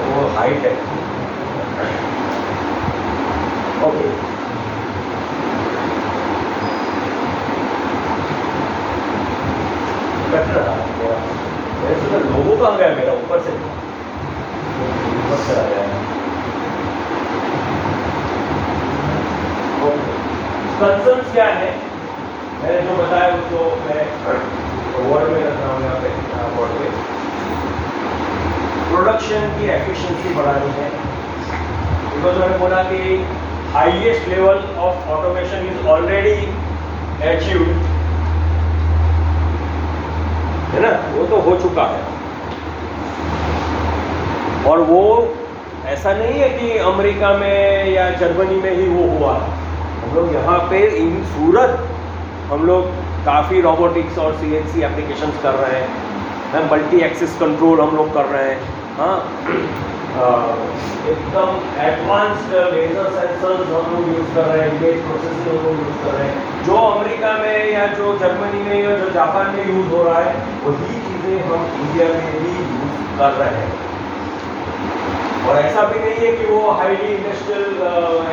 वो हाइट है। ओके, कट रहा मेरा, मेरे से तो लोगों कहाँ गया मेरा, ऊपर से आ गया। कंसर्न्स क्या है, मैंने जो बताया उसको मैं वर्ड में रख रहा हूँ यहाँ पे बोर्ड पे। प्रोडक्शन की एफिशिएंसी बढ़ानी है, बिकॉज मैंने बोला कि highest level of automation is already achieved, है ना, वो तो हो चुका है। और वो ऐसा नहीं है कि अमेरिका में या जर्मनी में ही वो हुआ, हम लोग यहाँ पे इन सूरत हम लोग काफ़ी रोबोटिक्स और CNC एप्लीकेशंस कर रहे हैं, मल्टी एक्सिस कंट्रोल हम लोग कर रहे हैं, हाँ, एकदम एडवांस्ड लेजर सेंसर्स हम लोग यूज़ कर रहे हैं, इमेज प्रोसेसिंग हम लोग यूज़ कर रहे हैं। जो अमेरिका में या जो जर्मनी में या जो जापान में यूज़ हो रहा है वही चीज़ें हम इंडिया में भी यूज़ कर रहे हैं। और ऐसा भी नहीं है कि वो हाईली इंडस्ट्रियल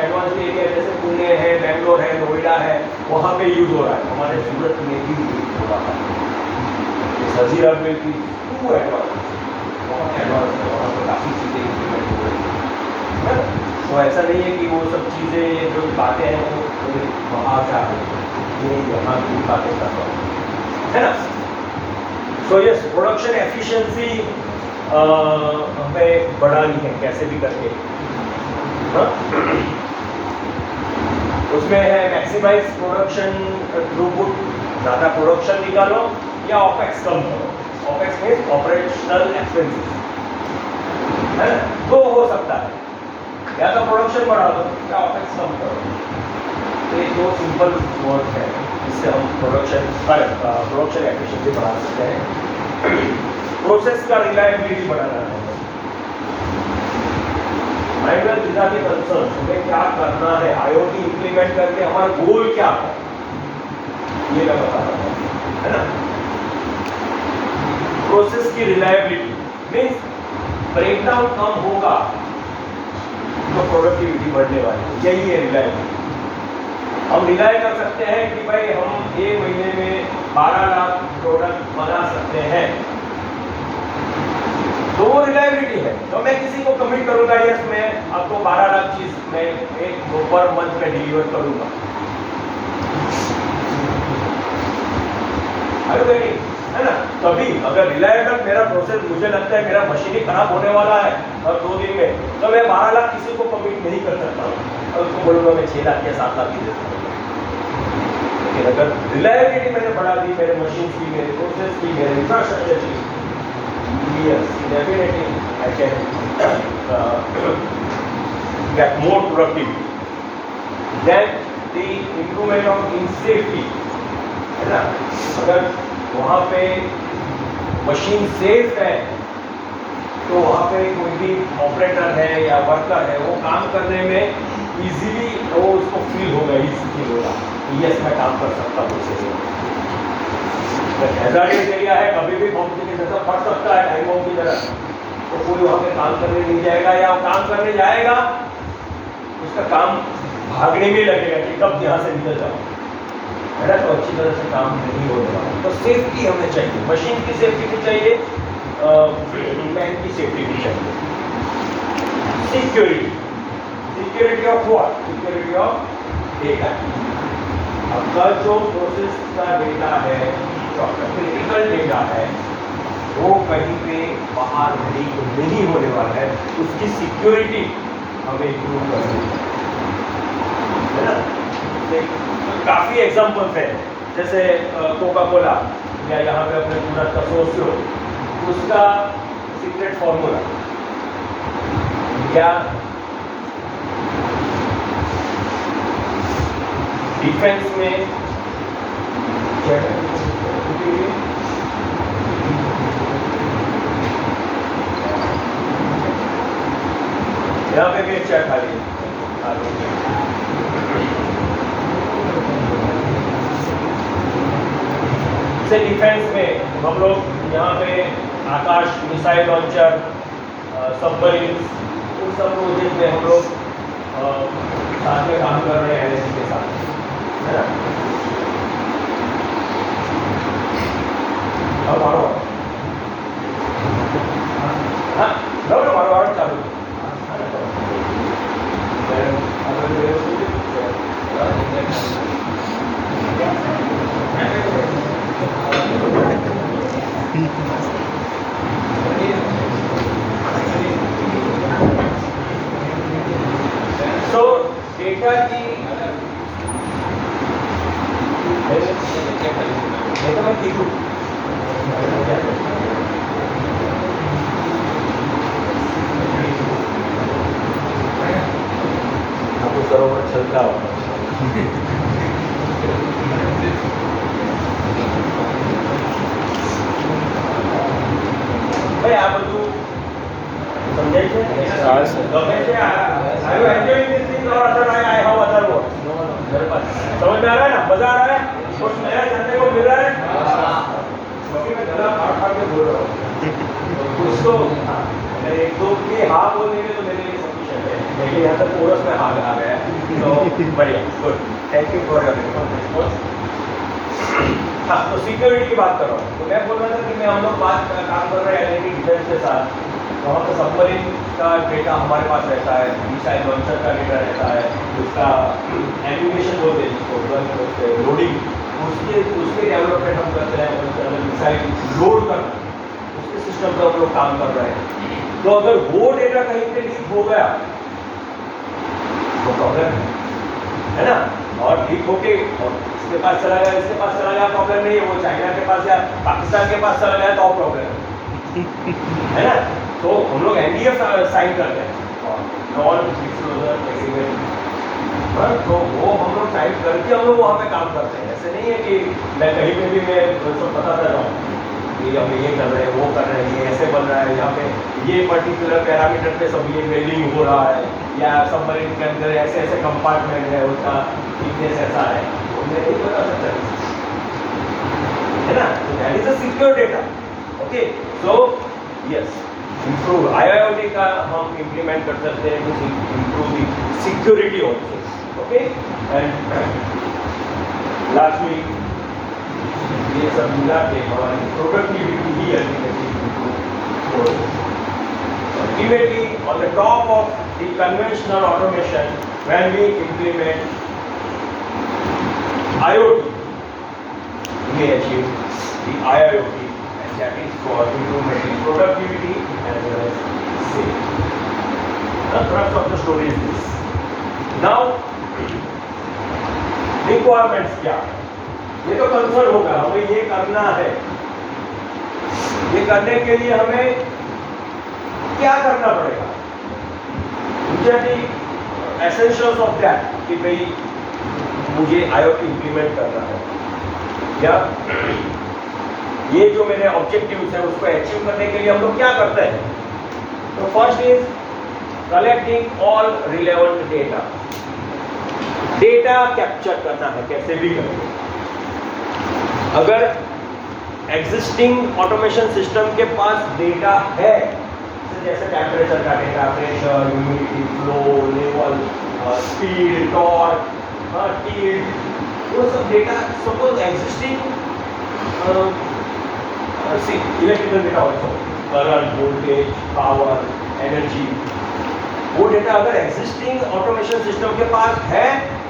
एडवांस एरिया जैसे पुणे है, बेंगलोर है, नोएडा है, वहाँ पे यूज़ हो रहा है, हमारे सूरत में भी यूज़ हो रहा है। हजीरा में भी टू एडवांस, बहुत एडवांस है, वहाँ पर काफ़ी चीज़ें इम्प्लीमेंट हो रही है। तो ऐसा नहीं है कि वो सब चीज़ें जो बातें हैं वो वहाँ से आ रही है, यहाँ की बातें कर रहा हूँ, है ना। सो यस, प्रोडक्शन एफिशिएंसी हमें बढ़ानी है कैसे भी करके, हाँ? उसमें है मैक्सिमाइज प्रोडक्शन थ्रूपुट, ज़्यादा प्रोडक्शन निकालो या ऑपेक्स कम करो। ऑपेक्स मीन्स ऑपरेशनल एक्सपेंसेस, है ना, तो हो सकता है, या तो प्रोडक्शन बढ़ा दो या ऑपेक्स कम करो। तो ये दो सिंपल वर्ड है जिससे हम प्रोडक्शन एफिशिएंसी बढ़ा सकते हैं। प्रोसेस का रिलायबिलिटी बढ़ाना है। माइनर दिशा के कंसर्न, हमें क्या करना है, IoT इंप्लीमेंट करके हमारा गोल क्या है, ये मैं बता रहा हूँ, है ना। प्रोसेस की रिलायबिलिटी मीन्स ब्रेकडाउन कम होगा तो प्रोडक्टिविटी बढ़ने वाली है, यही है रिलायबिलिटी। हम रिलाय कर सकते हैं कि भाई हम एक महीने में 12 लाख प्रोडक्ट बना सकते हैं, तो वो रिलायबिलिटी है। तो मैं किसी को कमिट करूंगा, यस मैं आपको 12 लाख चीज मैं एक दो पर मंथ में डिलीवर करूंगा, है ना। तभी अगर रिलायबल मेरा प्रोसेस, मुझे लगता है मेरा मशीन ही खराब होने वाला है और 2 दिन में, तो मैं 12 लाख किसी को कमिट नहीं कर सकता हूँ और उसको बोलूँगा मैं 6 लाख या 7 लाख की दे सकता हूँ। लेकिन अगर रिलायबिलिटी मैंने बढ़ा दी, मेरे मशीन की, मेरे प्रोसेस की, मेरे इंफ्रास्ट्रक्चर की, yes, definitely I can get more productivity. Then the improvement of in safety, है ना? अगर वहाँ पे मशीन सेफ है तो वहाँ पे कोई भी ऑपरेटर है या वर्कर है वो काम करने में इजीली वो उसको फील होगा, इजी फील होगा कि यस मैं काम कर सकता हूँ। हैजार्डियस एरिया है, कभी भी बम की जगह पड़ सकता है टाइम बम की तरह, तो कोई वहाँ पे काम करने नहीं जाएगा, या वो काम करने जाएगा उसका काम भागने में लगेगा कि कब यहाँ से निकल जाओ, है ना? तो अच्छी तरह से काम नहीं होने वाला। तो सेफ्टी हमें चाहिए, मशीन की सेफ्टी भी चाहिए, मैन की सेफ्टी भी चाहिए। Security, security of what? Security of data. आपका जो प्रोसेस का डेटा है, जो आपका क्रिटिकल डेटा है, वो कहीं पे बाहर नहीं होने वाला है, उसकी सिक्योरिटी हमें इम्प्रूव करनी है ना? काफ़ी एग्जाम्पल्स हैं, जैसे कोका कोला या यहाँ पे अपने सूरत का सोसियो, उसका सीक्रेट फॉर्मूला या डिफेंस में यहाँ पे भी चेक खा लीजिए। डिफेंस में हम लोग यहाँ पे आकाश मिसाइल लॉन्चर, सबमरीन, उन सब प्रोजेक्ट में हम लोग साथ में काम कर रहे हैं NSC के साथ, है ना? अब मारो, हाँ मारो मारो चालू। So डेटा की मैं ठीक हूँ, आपको सरोवर छलका होगा। भाई આ બધું સમજાય છે? હા, સર. ગમે છે? Are you enjoying this thing or other I have other work? समझ में आ रहा है ना? मजा आ रहा है? कुछ नया जानने को मिल रहा है? क्योंकि मैं गला फाड़ के बोल रहा हूँ, कुछ तो एक दो की हाँ बोलने में तो मेरे लिए सफिशिएंट है, लेकिन यहाँ तक कोरस में हाँ आ गया, तो बढ़िया, good, thank you for your response. हाँ, तो सिक्योरिटी की बात कर रहा हूँ, तो मैं बोल रहा था कि मैं हम लोग काम कर रहे हैं एलएनटी डिफेंस के साथ, वहाँ पर सबमरीन का डेटा हमारे पास रहता है, मिसाइल लॉन्चर का डेटा रहता है, उसका एनिमेशन बोलते हैं जिसको लोडिंग, उसके डेवलपमेंट हम करते हैं, मिसाइल लोड करना, उसके सिस्टम पर हम लोग काम कर रहे हैं। तो अगर वो डेटा कहीं पे लीक हो गया तो प्रॉब्लम है ना, और लीक होके इसके पास चला गया, इसके पास चला गया, प्रॉब्लम नहीं है, वो चाइना के पास या पाकिस्तान के पास चला गया तो प्रॉब्लम है ना। तो हम लोग NDA साइन करते हैं, नॉन डिस्क्लोजर एग्रीमेंट, तो वो हम लोग साइन करके हम लोग वहाँ पे काम करते हैं। ऐसे नहीं है कि मैं कहीं पे भी मैं सब बताता रहूँ कि हम ये कर रहे हैं, वो कर रहे हैं, ये ऐसे बन रहा है, यहाँ पे ये पर्टिकुलर पैरामीटर पे सब ये वेल्डिंग हो रहा है, या सबमरीन के अंदर ऐसे ऐसे कंपार्टमेंट है, उसका थिकनेस ऐसा है, उन्हें नहीं बता सकता है ना। तो that is a secure data. Okay, so yes, improve IIoT का हम इम्प्लीमेंट कर सकते हैं to improve the security also. Okay, and lastly ये सब मिला के हमारी प्रोडक्टिविटी ही ultimately on the top of the conventional automation, when we implement IoT, we may achieve the IIoT, and that is for improvement in productivity as well as safety. The crux of the story is this. Now, requirements क्या है? ये तो concern होगा, हमें ये करना है। ये करने के लिए हमें क्या करना पड़ेगा? एसेंशियल्स ऑफ दैट कि भाई मुझे IoT इंप्लीमेंट करना है, या ये जो मेरे ऑब्जेक्टिव्स हैं उसको अचीव करने के लिए हम लोग क्या करते हैं? तो first is collecting all relevant data. Data capture करना है कैसे भी करके। अगर एग्जिस्टिंग ऑटोमेशन सिस्टम के पास डेटा है, जैसे टेम्परेचर का data, pressure, humidity, flow, level, speed, torque, टील्ड, वो सब data suppose existing electrical data also, current, voltage, power, energy, वो डेटा अगर एग्जिस्टिंग ऑटोमेशन सिस्टम के पास है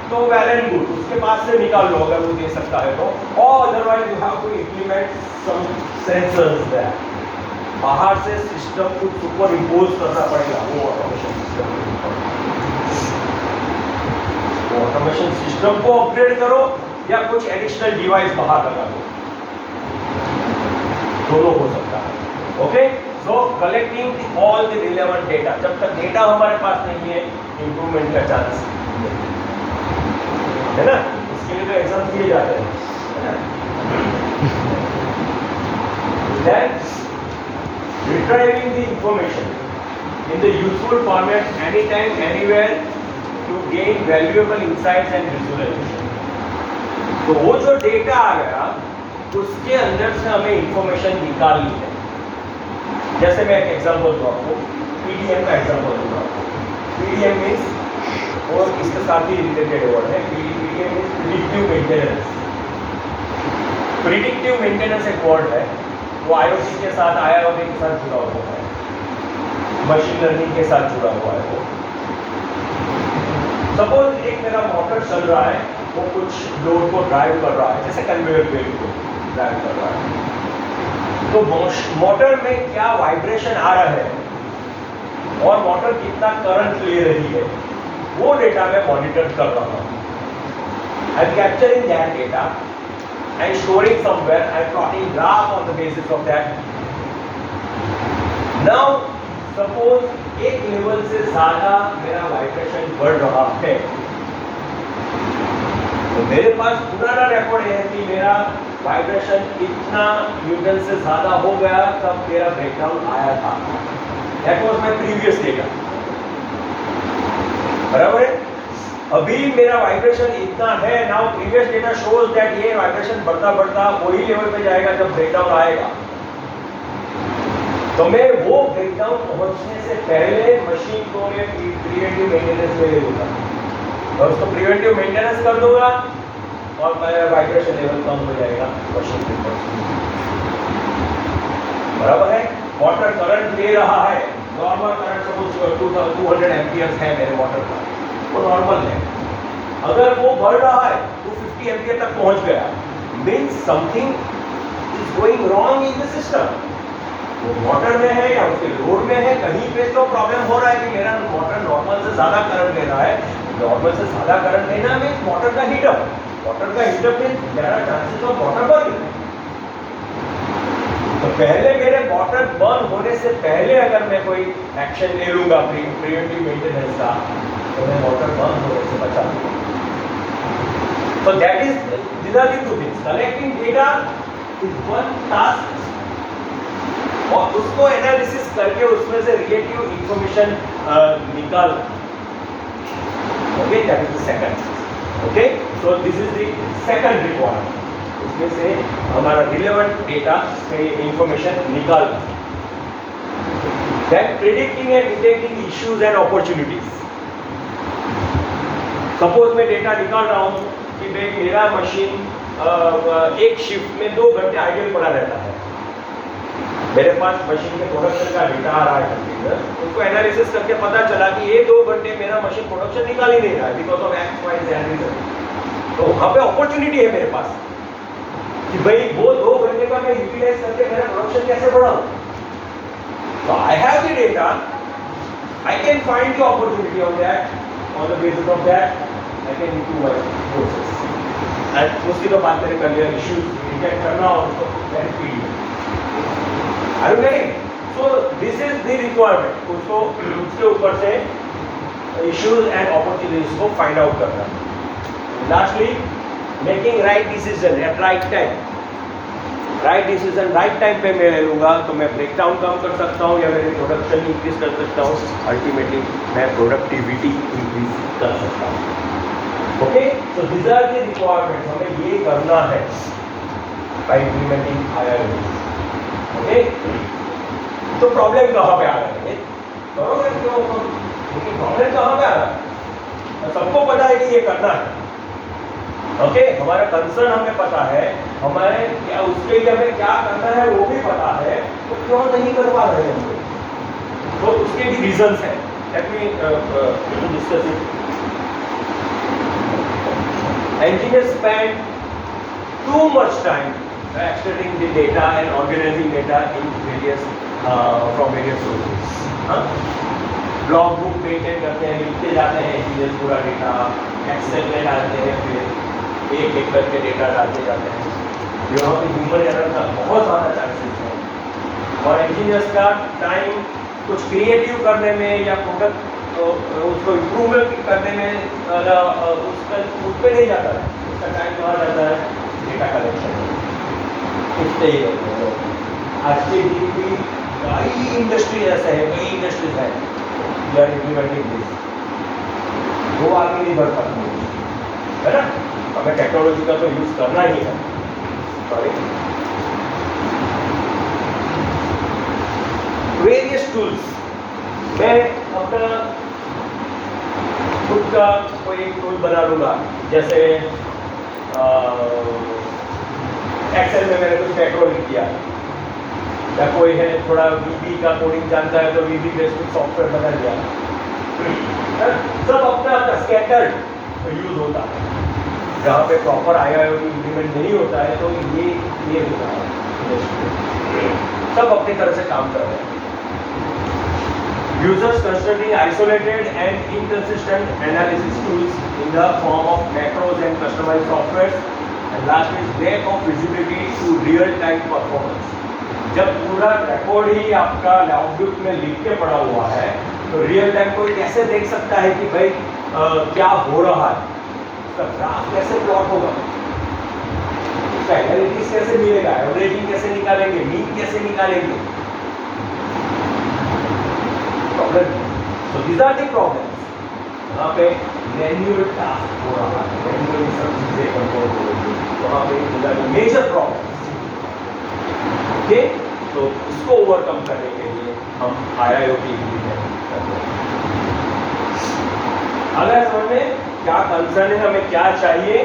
तो वेल एंड गुड, उसके पास से निकाल लो अगर वो दे सकता है तो, और otherwise you have to implement some sensors there. बाहर से सिस्टम को सुपर इम्पोज करना पड़ेगा वो ऑटोमेशन सिस्टम के ऊपर। वो ऑटोमेशन सिस्टम को अपग्रेड करो या कुछ एडिशनल डिवाइस बाहर लगा दो, दोनों हो सकता है। Okay, so collecting all the relevant data. जब तक डेटा हमारे पास नहीं है, इंप्रूवमेंट का चांस है ना, इसके लिए तो एग्जाम दिए जाते हैं। Then retrieving the information in the useful format anytime, anywhere to gain valuable insights and visualization. तो वो जो डेटा आ गया उसके अंदर से हमें इंफॉर्मेशन निकालनी है। जैसे मैं एक एग्जांपल दूँ आपको, PDM का एग्जांपल दूँगा आपको। PDM मीन्स, और इसके साथ ही रिलेटेड वर्ड है, PDM means predictive maintenance. Predictive maintenance एक वर्ड है, वो IoT के साथ, IIoT के साथ जुड़ा हुआ है, मशीन लर्निंग के साथ जुड़ा हुआ है। वो सपोज एक मेरा मोटर चल रहा है, वो कुछ लोड को ड्राइव कर रहा है, जैसे कन्वेयर बेल्ट को ड्राइव कर रहा है, तो मोटर में क्या वाइब्रेशन आ रहा है और मोटर कितना करंट ले रही है, वो डेटा मैं मॉनिटर कर रहा हूँ। I am capturing that data and storing somewhere and plotting graph on the basis of that. Now suppose एक लेवल से ज्यादा मेरा वाइब्रेशन बढ़ रहा है, तो मेरे पास पुराना रिकॉर्ड है कि मेरा वाइब्रेशन इतना न्यूटन से ज्यादा हो गया तब मेरा ब्रेकडाउन आया था। That was my previous data, बराबर है। अभी मेरा वाइब्रेशन इतना है, now previous data shows that ये वाइब्रेशन बढ़ता बढ़ता वही लेवल पे जाएगा जब ब्रेकडाउन आएगा। तो मैं वो ब्रेकडाउन पहुंचने से पहले मशीन को मैं प्रिवेंटिव मेंटेनेंस में ले लूंगा और उसको प्रिवेंटिव मेंटेनेंस कर दूंगा और मेरा वाइब्रेशन लेवल कम हो जाएगा मशीन के ऊपर। बराबर है। वाटर करंट ले रहा है, नॉर्मल करंट सपोज 200 एम्पियर्स है मेरे वाटर का, वो नॉर्मल है। अगर वो बढ़ रहा है 250 एम्पियर तक पहुंच गया, means something is going wrong in the system. वो मोटर में है या उसके लोड में है, कहीं पे तो प्रॉब्लम हो रहा है कि मेरा मोटर नॉर्मल से ज्यादा करंट ले रहा है। नॉर्मल से ज्यादा करंट लेना मीन्स मोटर का हीटअप, मोटर का हीटअप मीन्स ज्यादा चांसेस ऑफ मोटर बर्न। तो पहले मेरे मोटर बर्न होने से पहले अगर मैं कोई एक्शन ले लूंगा प्रिवेंटिव मेंटेनेंस का, तो मैं मोटर बर्न होने से बचा लूंगा। So that is, these are the two things. Collecting data is one task, और उसको एनालिसिस करके उसमें से रिलेटिव इंफॉर्मेशन निकाल। Okay, that is the second. Okay, so this is the second requirement. उसमें से हमारा रिलेवेंट डेटा से इंफॉर्मेशन निकाल। Then predicting and detecting issues and opportunities. Suppose मैं डेटा निकाल रहा हूँ कि भाई मेरा मशीन एक शिफ्ट में 2 घंटे आइडियल पड़ा रहता है। मेरे पास मशीन के प्रोडक्शन का डेटा आ रहा है कंप्यूटर, उसको एनालिसिस करके पता चला कि ये 2 घंटे मेरा मशीन प्रोडक्शन निकाल ही नहीं रहा है because of X Y Z reason. तो वहाँ पे अपॉर्चुनिटी है मेरे पास कि भाई वो 2 घंटे का मैं यूटिलाइज करके मेरा प्रोडक्शन कैसे बढ़ाऊं। तो I have the data I can find the opportunity on that. On the basis of that, I can improve my process. And उसकी तो बात मैंने कर लिया, issues detect करना और उसको then feed. Are you getting? So this is the requirement. उसको उसके ऊपर से issues and opportunities को find out करना. Lastly, making right decision at right time. Right decision right time पे मैं ले लूँगा तो मैं ब्रेक डाउन कम कर सकता हूँ या मेरी प्रोडक्शन इंक्रीज कर सकता हूँ, अल्टीमेटली मैं प्रोडक्टिविटी इंक्रीज कर सकता हूँ. Okay, so this are the requirements, हमें ये करना है बाय इम्प्लीमेंटिंग IIoT. ओके, तो प्रॉब्लम कहाँ पे आ रहा है? करोगे क्यों? लेकिन प्रॉब्लम कहाँ पे आ रहा है? सबको पता है कि ये करना है. ओके, हमारा कंसर्न हमें पता है, हमारे क्या उसके लिए हमें क्या करना है वो भी पता है, तो क्यों नहीं कर पा रहे हैं हम लोग? तो उसके भी रीजंस हैं. Let me discuss it. Engineers spend too much time extracting the data and organizing data in various from various sources. Blog book maintain करते हैं, लिखते जाते हैं इंजीनियर्स पूरा डेटा, एक्सेल में डालते हैं, फिर एक एक करके डेटा डालते जाते हैं. यहाँ पे ह्यूमन एरर का बहुत ज़्यादा चांसेस है. और इंजीनियर्स का टाइम कुछ क्रिएटिव करने में या प्रोडक्ट उसको इम्प्रूवमेंट करने में उसका उस पर नहीं जाता है. उसका टाइम कहाँ जाता है? Data collection. इससे ही आज के दिन भी कई इंडस्ट्री ऐसे है, कई इंडस्ट्रीज हैं वी आर इम्प्लीमेंटिंग दिस. वो आगे नहीं बढ़ पाती है ना. हमें टेक्नोलॉजी का तो यूज़ करना ही है. Sorry, various tools. मैं अपना खुद का कोई टूल बना लूँगा, जैसे एक्सेल में मैंने कुछ मैक्रो लिख दिया, या कोई है थोड़ा VB का कोडिंग जानता है तो VB बेस्ड कुछ सॉफ्टवेयर बना लिया. सब अपना अपना स्कैटर्ड यूज होता है. जहाँ पे प्रॉपर IIoT इम्प्लीमेंट नहीं होता है तो ये होता है. सब अपनी तरह से काम कर रहे हैं. Users constantly isolated and inconsistent analysis tools in the form of macros and customized software. And last is lack of visibility to real-time performance. जब पूरा रिकॉर्ड ही आपका लॉगबुक में लिख के पड़ा हुआ है तो रियल टाइम कोई कैसे देख सकता है कि भाई क्या हो रहा है? उसका ग्राफ कैसे प्लॉट होगा? उसका एनालिटिक्स कैसे मिलेगा? एवरेजिंग कैसे निकालेंगे? मीन कैसे निकालेंगे? Problem. So these are the problems. वहाँ पे मैन्युअल टास्क हो रहा है, मैन्युअली सब चीज़ें कंट्रोल हो रही है. वहाँ पे these are the major problems. Okay, तो इसको ओवरकम करने के लिए हम IIoT इम्प्लीमेंट करते हैं. अगर समझ में क्या कंसर्न है, हमें क्या चाहिए,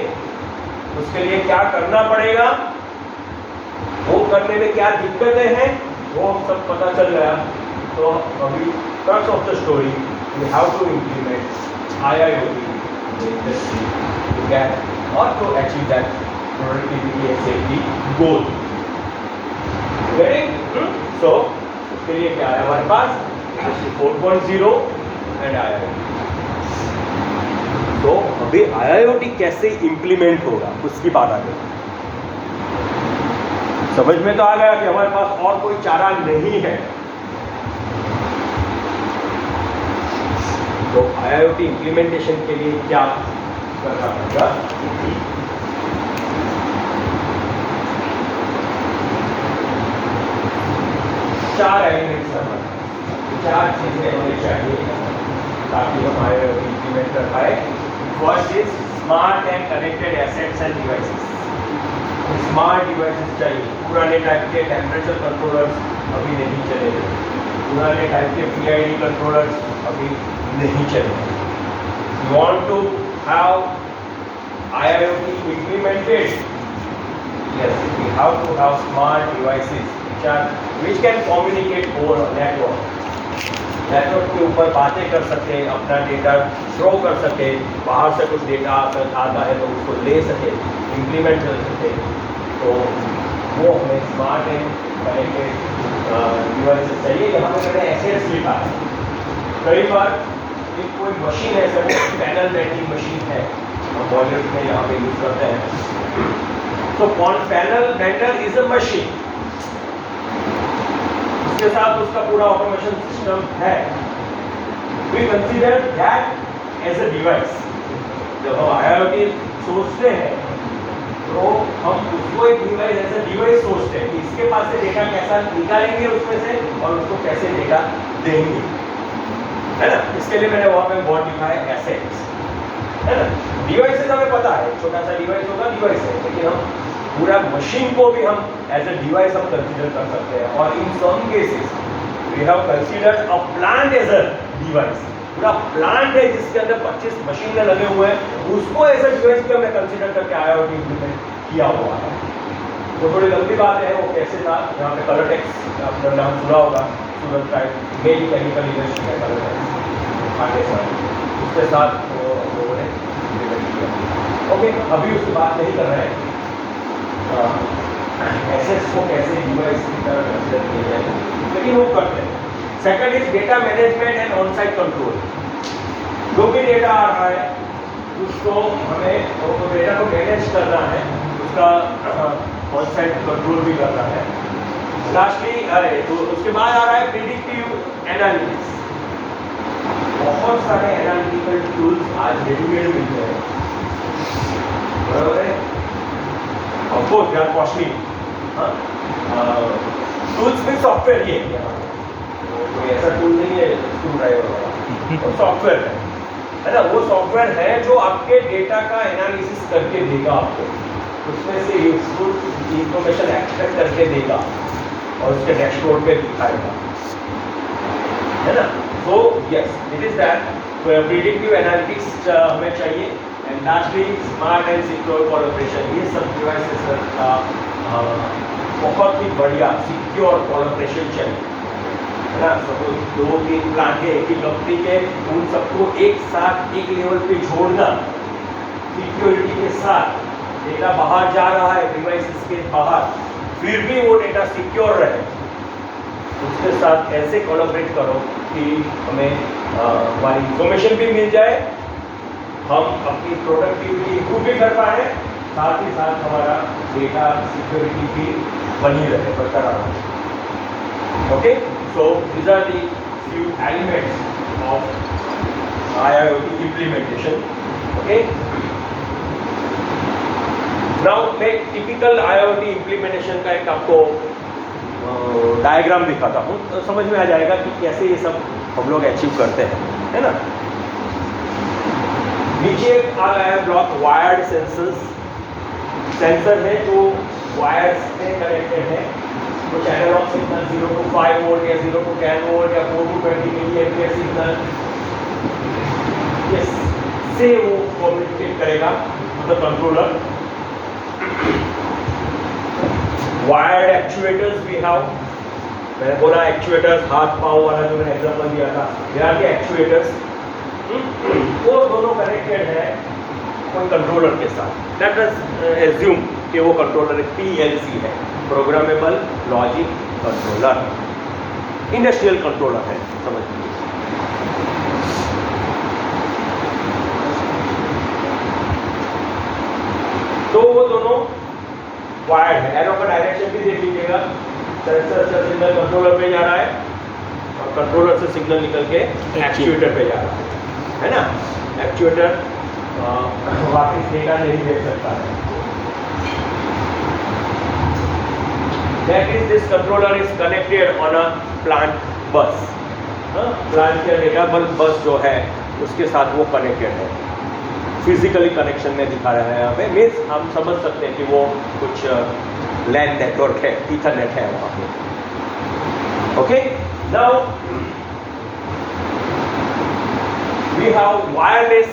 उसके लिए क्या करना पड़ेगा, वो करने में क्या दिक्कतें हैं, वो हम सब पता चल गया. तो अभी crux of the story, we have to implement IIoT in industry to get or to achieve that productivity and safety goal. So, उसके लिए क्या है हमारे पास? Industry 4.0 and IIoT. तो अभी IIoT कैसे इम्प्लीमेंट होगा उसकी बात आ गई. समझ में तो आ गया कि हमारे पास और कोई चारा नहीं है. तो IIoT इम्प्लीमेंटेशन के लिए क्या करना पड़ेगा? चार एलिमेंट्स हमारे, चार चीजें हमें चाहिए ताकि हम IIoT इम्प्लीमेंट कर पाए. First is smart and connected assets end devices. Smart devices चाहिए. पुराने टाइप के टेम्परेचर कंट्रोलर्स अभी नहीं चलेंगे, पुराने टाइप के PID कंट्रोलर्स अभी नहीं चलेंगे. You want to have IIoT implemented? Yes, we have to have smart devices which can communicate over a network. Network के ऊपर बातें कर सके, अपना डेटा थ्रो कर सके, बाहर से कुछ डेटा आता है तो उसको ले सके, इम्प्लीमेंट कर सके. तो वो हमें स्मार्ट एंड कनेक्टेड डिवाइसेस चाहिए. यहाँ पे मैंने एसेट्स लिखा है कई बार एक कोई मशीन है, सर पैनल बेंडिंग मशीन है, हम बॉयलर्स में यहाँ पे यूज करते हैं। तो panel bender is a machine, उसके साथ उसका पूरा ऑटोमेशन सिस्टम है। We consider that as a device. जब हम IoT सोचते हैं तो हम उसको एक डिवाइस एज अ डिवाइस सोचते हैं कि इसके पास से डेटा कैसा निकालेंगे उसमें से और उसको कैसे डेटा देंगे, है ना। इसके लिए मैंने वहाँ पे वर्ड लिखा है एसेट्स, है ना। डिवाइसेस हमें पता है, छोटा सा डिवाइस होगा डिवाइस है, लेकिन हम पूरा मशीन को भी हम एज अ डिवाइस हम कंसीडर कर सकते हैं। और in some cases we have considered a plant as a device. पूरा प्लांट है जिसके अंदर 25 मशीनें लगे हुए हैं, उसको एज अ डिवाइस भी हमने कंसीडर करके IoT इम्प्लीमेंट किया हुआ है। तो थोड़ी लंबी बात है, वो कैसे था। यहाँ पे कलर टेक्स्ट आपने नाम सुना होगा, सूरत का मेन केमिकल इंडस्ट्री है कलर टेक्स्ट आगे सर, उसके साथ लोगों ने इम्प्लीमेंट किया। ओके, अभी उसकी बात नहीं कर रहे हैं एसेट्स को कैसे डिवाइस की तरह कंसीडर किया जाए, लेकिन वो करते हैं। Second is data management and on site control. जो भी डेटा आ रहा है उसको हमें डेटा को मैनेज करना है, उसका ऑन साइट कंट्रोल भी करना है। लास्टली तो उसके बाद आ रहा है प्रिडिक्टिव एनालिटिक्स। बहुत सारे एनालिटिकल टूल्स आज रेडीमेड मिलते हैं, बराबर है। Of course they are costly, tools में सॉफ्टवेयर ही है, कोई ऐसा टूल नहीं है स्क्रू ड्राइवर वाला, वो सॉफ्टवेयर है ना। वो सॉफ्टवेयर है जो आपके डेटा का एनालिसिस करके देगा आपको, उसमें से यूजफुल इंफॉर्मेशन एक्सट्रैक्ट करके देगा और उसके डैशबोर्ड पे दिखाएगा, है ना। So yes, it is that predictive analytics हमें चाहिए। And lastly smart and secure collaboration. ये सब डिवाइसेस का बहुत ही बढ़िया सिक्योर कोलैबोरेशन चाहिए, है ना। सपोज 2-3 प्लांट है एक ही कंपनी के, उन सबको एक साथ एक लेवल पे जोड़ना सिक्योरिटी के साथ। डेटा बाहर जा रहा है डिवाइसेस के बाहर, फिर भी वो डेटा सिक्योर रहे, उसके साथ ऐसे कोलैबोरेट करो कि हमें हमारी इंफॉर्मेशन भी मिल जाए, हम अपनी प्रोडक्टिविटी इम्प्रूव भी कर पाए, साथ ही साथ हमारा डेटा सिक्योरिटी भी बनी रहे, बरकरार रहे। Okay, so these are the few elements of IoT implementation. Okay, now मैं typical IoT implementation का एक आपको डायग्राम दिखाता हूँ, तो समझ में आ जाएगा कि कैसे ये सब हम लोग अचीव करते हैं, है ना। नीचे आ रहा है ब्लॉक वायर्ड सेंसर्स। सेंसर है जो वायर्स से कनेक्टेड है, कुछ एनालॉग सिग्नल 0 to 5 वोल्ट या 0 to 10 वोल्ट या 4 to 20 milli ampere signal, yes, से वो कम्युनिकेट करेगा मतलब कंट्रोलर। वायर्ड एक्चुएटर्स भी हैव, मैंने बोला एक्चुएटर्स हाथ पाँव वाला जो मैंने एग्जांपल दिया था, दे आर द एक्चुएटर्स। वो दोनों कनेक्टेड है कोई कंट्रोलर के साथ। लेट अस एज्यूम कि वो कंट्रोलर PLC है, programmable logic controller, industrial controller है, समझ लीजिए। तो वो दोनों वायर्ड है। एरो का डायरेक्शन भी देख लीजिएगा, सेंसर से सिग्नल कंट्रोलर पे जा रहा है और कंट्रोलर से सिग्नल निकल के एक्चुएटर पे जा रहा है ना। एक्चुएटर वापिस डेटा नहीं दे सकता है। That is, this controller is connected on a plant bus. Plant के डेटा बस जो है उसके साथ वो कनेक्टेड है, फिजिकली कनेक्शन में दिखा रहा है यहाँ पे। मीन्स हम समझ सकते हैं कि वो कुछ लैन नेटवर्क है, ईथरनेट है वहाँ पे। Okay, now we have wireless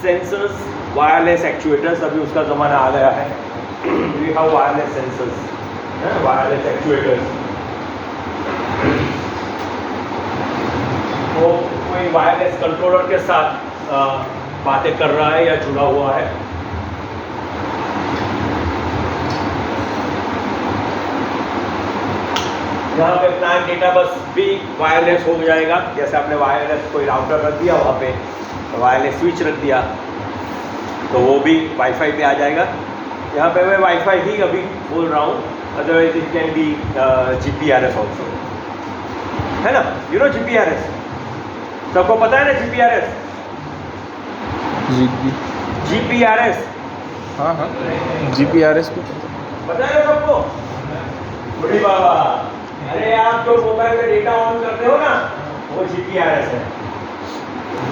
sensors, wireless actuators. अभी उसका ज़माना आ गया है। We have wireless sensors, wireless actuators. तो कोई वायरलेस कंट्रोलर के साथ बातें कर रहा है या जुड़ा हुआ है। यहाँ पे प्लान डेटा बस भी वायरलेस हो जाएगा। जैसे आपने वायरलेस कोई राउटर रख दिया, वहाँ पे वायरलेस स्विच रख दिया, तो वो भी वाईफाई पे आ जाएगा। यहाँ पे मैं वाईफाई ही अभी बोल रहा हूँ, otherwise it can be GPRS also, है ना। यू नो GPRS, सबको पता है ना GPRS? GPRS, हाँ हाँ, GPRS को पता है ना सबको? बुढ़ी बाबा, अरे आप जो मोबाइल में डेटा ऑन करते हो ना, वो GPRS है।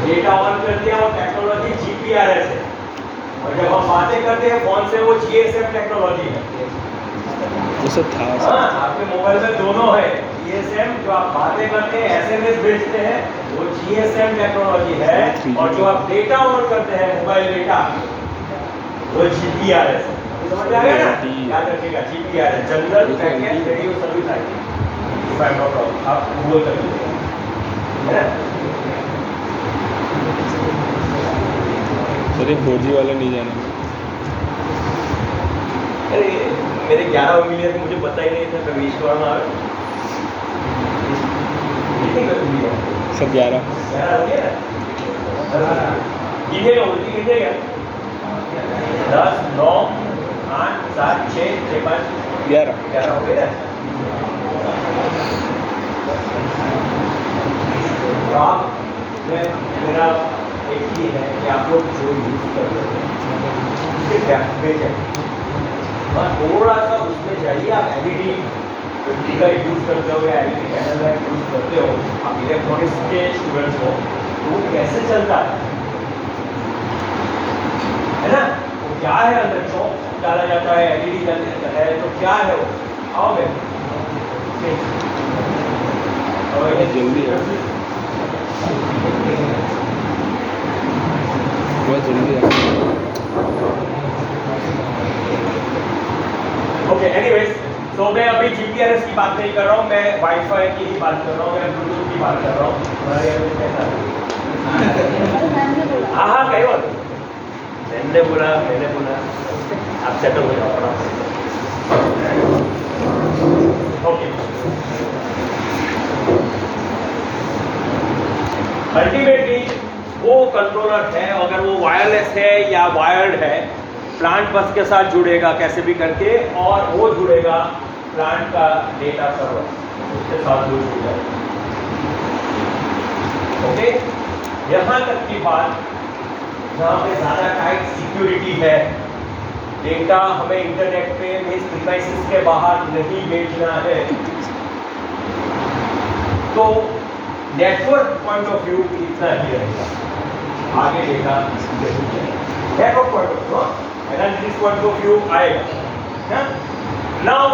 डेटा ऑन कर दिया, वो टेक्नोलॉजी GPRS है। और जब हम बातें करते हैं फोन से, वो GSM टेक्नोलॉजी है। जैसे था हाँ, आपके मोबाइल में दोनों है। GSM जो आप बातें करते हैं, SMS भेजते हैं, वो GSM टेक्नोलॉजी है। और जो आप डेटा ऑन करते हैं, मोबाइल डेटा, वो GPRS है। समझ आ गया ना? याद रखिएगा, GPRS, general package radio service ID. आप गूगल कर लीजिएगा, है ना। सर 4G वाला नहीं जाना। अरे मेरे 11 मिलियन मुझे पता ही नहीं था, मैं विश्वकर्मा कितनी कर दी है? सब 11 हो गया ना? गिनेगा, उल्टी गिनेगा। 10, 9, 8, 7, 6, 6, 5, 11 हो गया ना। आप मेरा एक ही है कि आप लोग जो यूज़ कर रहे हैं उसके डेप्थ में जाइए, और थोड़ा सा उसमें जाइए। आप LED 50 का यूज़ करते हो या LED पैनल का यूज़ करते हो, आप इलेक्ट्रॉनिक्स के स्टूडेंट्स हो, तो वो कैसे चलता है ना। वो क्या है, अंदर चौक डाला जाता है, LED डाला है, तो क्या है वो? आओगे जल्दी है, बहुत जल्दी है। ओके, एनीवेज, तो मैं अभी GPRS की बात नहीं कर रहा हूँ, मैं वाईफाई की ही बात कर रहा हूँ, मैं ब्लूटूथ की बात कर रहा हूँ। हाँ हाँ, कहीं बात मैंने बोला, आप सेटल हो जाओ थोड़ा। ओके, अल्टीमेटली वो कंट्रोलर है, अगर वो वायरलेस है या वायर्ड है, प्लांट बस के साथ जुड़ेगा कैसे भी करके, और वो जुड़ेगा प्लांट का डेटा सर्वर, उसके साथ वो जुड़ जाएगा। ओके, यहाँ तक की बात जहाँ पे ज़्यादा टाइट सिक्योरिटी है, डेटा हमें इंटरनेट पे मीन्स प्रीमाइसेस के बाहर नहीं भेजना है, तो नेटवर्क पॉइंट ऑफ व्यू इतना ही रहेगा, आगे data network point of view, analytics point of view आएगा। नाउ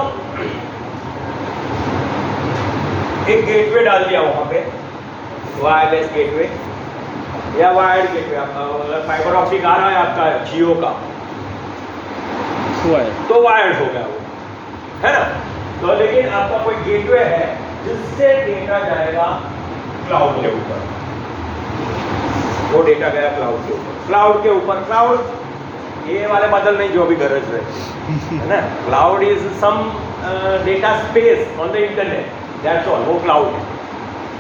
एक गेटवे डाल दिया वहां पे, वायरलेस गेटवे या वायर्ड गेटवे, अगर फाइबर ऑप्टिक आ रहा है आपका जियो का, तो वायर्ड हो गया वो, है ना। तो लेकिन आपका कोई गेटवे है जिससे डेटा जाएगा क्लाउड के ऊपर, वो डेटा गया क्लाउड के ऊपर। क्लाउड के ऊपर, क्लाउड ये वाले बादल नहीं जो अभी गरज रहे, है ना। Cloud is some data space on the internet, that's all, वो क्लाउड है।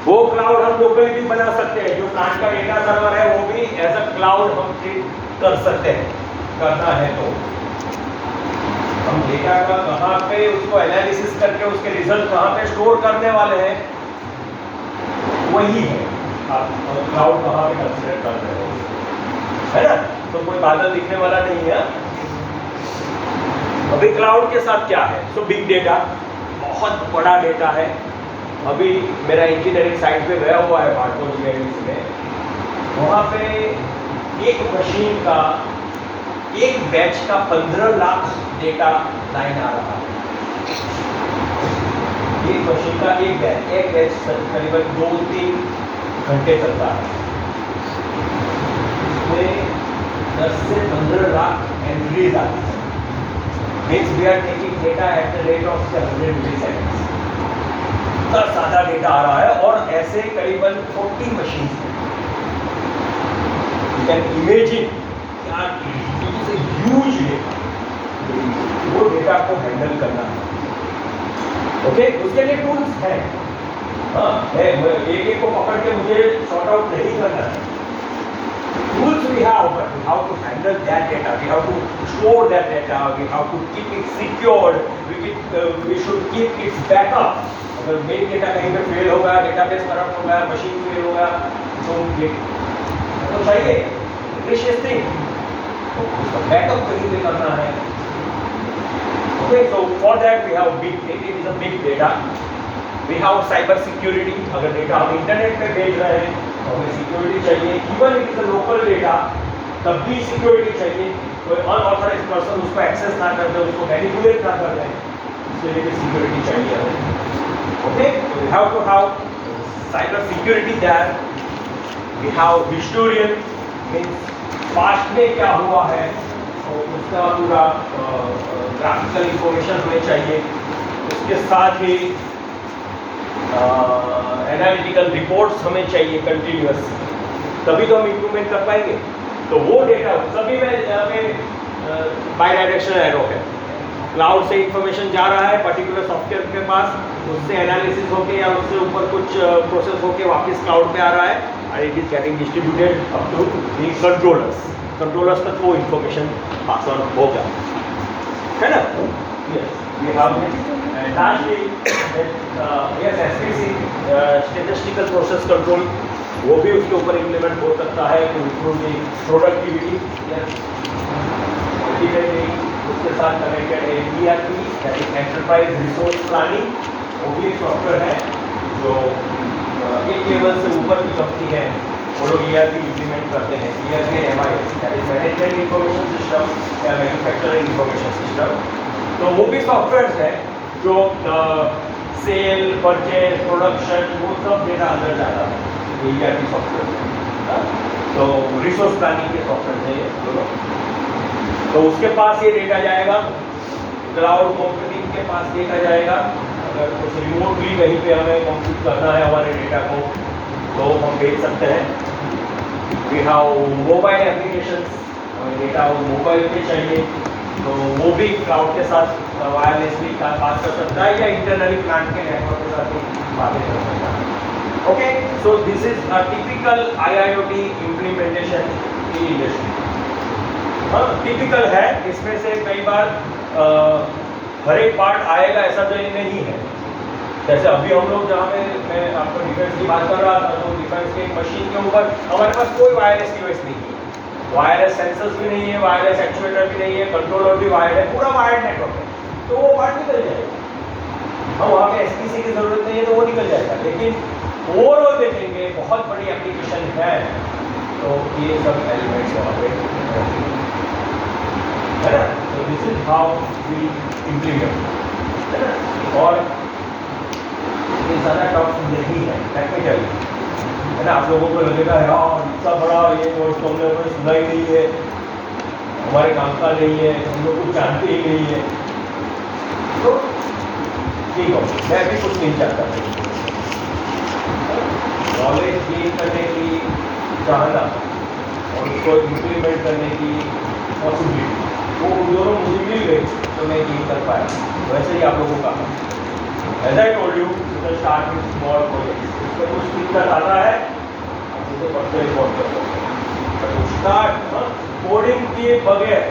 वो क्लाउड हम लोकली भी बना सकते हैं, जो प्लांट का डेटा सर्वर है वो भी एज अ क्लाउड हम ट्रीट कर सकते हैं, करना है तो। हम डेटा का कहाँ पे उसको एनालिसिस करके उसके रिजल्ट कहाँ पे स्टोर करने वाले हैं, वही है आप क्लाउड कहाँ पे कंसिडर कर रहे हो, है ना। तो कोई बादल दिखने वाला नहीं है। अभी क्लाउड के साथ क्या है, तो बिग डेटा, बहुत बड़ा डेटा है। अभी मेरा इंजीनियरिंग साइट पे गया हुआ है भाटकोल GIDC में, वहाँ पे एक मशीन का, एक बैच का 15 लाख डेटा लाइन आ रहा है। एक मशीन का एक बैच करीबन 2-3 घंटे चलता है, उसमें 10 से 15 लाख एंट्रीज आती है। Means we are taking data at the rate of 100 milliseconds. इतना ज़्यादा डेटा आ रहा है, और ऐसे करीबन 40 मशीन हैं। यू कैन इमेजिन क्या ह्यूज डेटा, वो डेटा को हैंडल करना है। ओके, उसके लिए टूल्स हैं। हाँ है, एक एक को पकड़ के मुझे सॉर्ट आउट नहीं करना है। Tools we have, but we have to handle that data. We have to store that data. We have to keep it secured. We should keep its backup. अगर मेन डेटा कहीं पे fail होगा, database corrupt होगा, machine fail होगा, तो चाहिए precious thing, तो उसका बैकअप कहीं पे करना है। Okay, so for that we have big data. It is a big data. We have cyber security. अगर डेटा हम इंटरनेट पे भेज रहे हैं तो हमें सिक्योरिटी चाहिए। Even it is a local data, तब भी सिक्योरिटी चाहिए। कोई अनऑथराइज पर्सन उसको एक्सेस ना कर दे, उसको मैनिपुलेट ना कर दे, इसके लिए भी सिक्योरिटी चाहिए हमें। Okay, so we have to have cyber security there. We have historian, means past में क्या हुआ है और उसका पूरा ग्राफिकल इंफॉर्मेशन हमें चाहिए। उसके साथ ही एनालिटिकल रिपोर्ट्स हमें चाहिए कंटिन्यूअस, तभी तो हम इम्प्रूवमेंट कर पाएंगे। तो वो डेटा सभी में बाई डायरेक्शनल एरो है। क्लाउड से इंफॉर्मेशन जा रहा है पर्टिकुलर सॉफ्टवेयर के पास, उससे एनालिसिस होके या उससे ऊपर कुछ प्रोसेस होके वापस क्लाउड पे आ रहा है, and it is getting distributed up to the controllers तक वो इंफॉर्मेशन पास ऑन होगा, है ना। Yes, we have and lastly yes SPC statistical process control, वो भी उसके ऊपर इम्प्लीमेंट हो सकता है टू इम्प्रूव दी प्रोडक्टिविटी। उसके साथ कनेक्टेड है ERP, that is enterprise resource planning, वो भी एक सॉफ्टवेयर है जो एक लेवल से ऊपर की कंपनी है वो लोग ERP इम्प्लीमेंट करते हैं। ERP MIS, that is management information system या मैन्युफैक्चरिंग इंफॉर्मेशन सिस्टम। तो वो भी सॉफ्टवेयर है जो सेल, परचेज, प्रोडक्शन, वो सब डेटा अंदर जाता है ERP सॉफ्टवेयर। तो रिसोर्स प्लानिंग के सॉफ्टवेयर है ये दोनों। तो उसके पास ये डेटा जाएगा, क्लाउड कंप्यूटिंग के पास डेटा जाएगा। अगर कुछ रिमोटली कहीं पे हमें कंप्यूट करना है हमारे डेटा को तो हम भेज सकते हैं। वी हैव मोबाइल एप्लीकेशंस, हमें डेटा मोबाइल पे चाहिए तो वो भी क्लाउड के साथ वायरलेसली बात कर सकता है या इंटरनली प्लांट के नेटवर्क के साथ भी बातें कर सकता है। Okay, so this is a typical IIoT implementation in industry. हाँ, टिपिकल है, इसमें से कई बार हर एक पार्ट आएगा ऐसा तो नहीं है। जैसे अभी हम लोग जहाँ पे मैं आपको डिफेंस की बात कर रहा था, तो डिफेंस के मशीन के ऊपर हमारे पास कोई वायरलेस डिवाइस नहीं है, वायरलेस सेंसर्स भी नहीं है, वायरलेस एक्चुएटर भी नहीं है, कंट्रोलर भी वायर्ड है, पूरा वायर्ड नेटवर्क है, तो वो पार्ट निकल जाएगा। हम वहाँ पे SPC की ज़रूरत नहीं है तो वो निकल जाएगा। लेकिन ओवरऑल देखेंगे बहुत बड़ी एप्लीकेशन है तो ये सब एलिमेंट्स वहाँ पे है ना। तो this is how we implement, है ना। और ये ज़्यादा टफ नहीं है टेक्निकल, है ना। आप लोगों को लगेगा यार इतना बड़ा ये कोर्स तो हमने सुना ही नहीं है, हमारे काम का नहीं है, हम लोग कुछ जानते ही नहीं है। तो ठीक हो, मैं भी कुछ नहीं चाहता। नॉलेज गेन करने की चाहना और उसको इम्प्लीमेंट करने की पॉसिबिलिटी, वो दोनों मुझे मिल गई तो मैं गेन कर पाया। वैसे ही आप लोगों का as I told you start with small projects. उसमें कुछ दिक्कत आता है तो पढ़ते रिकॉर्ड कर सकते हैं। तो स्टार्ट कोडिंग के बगैर,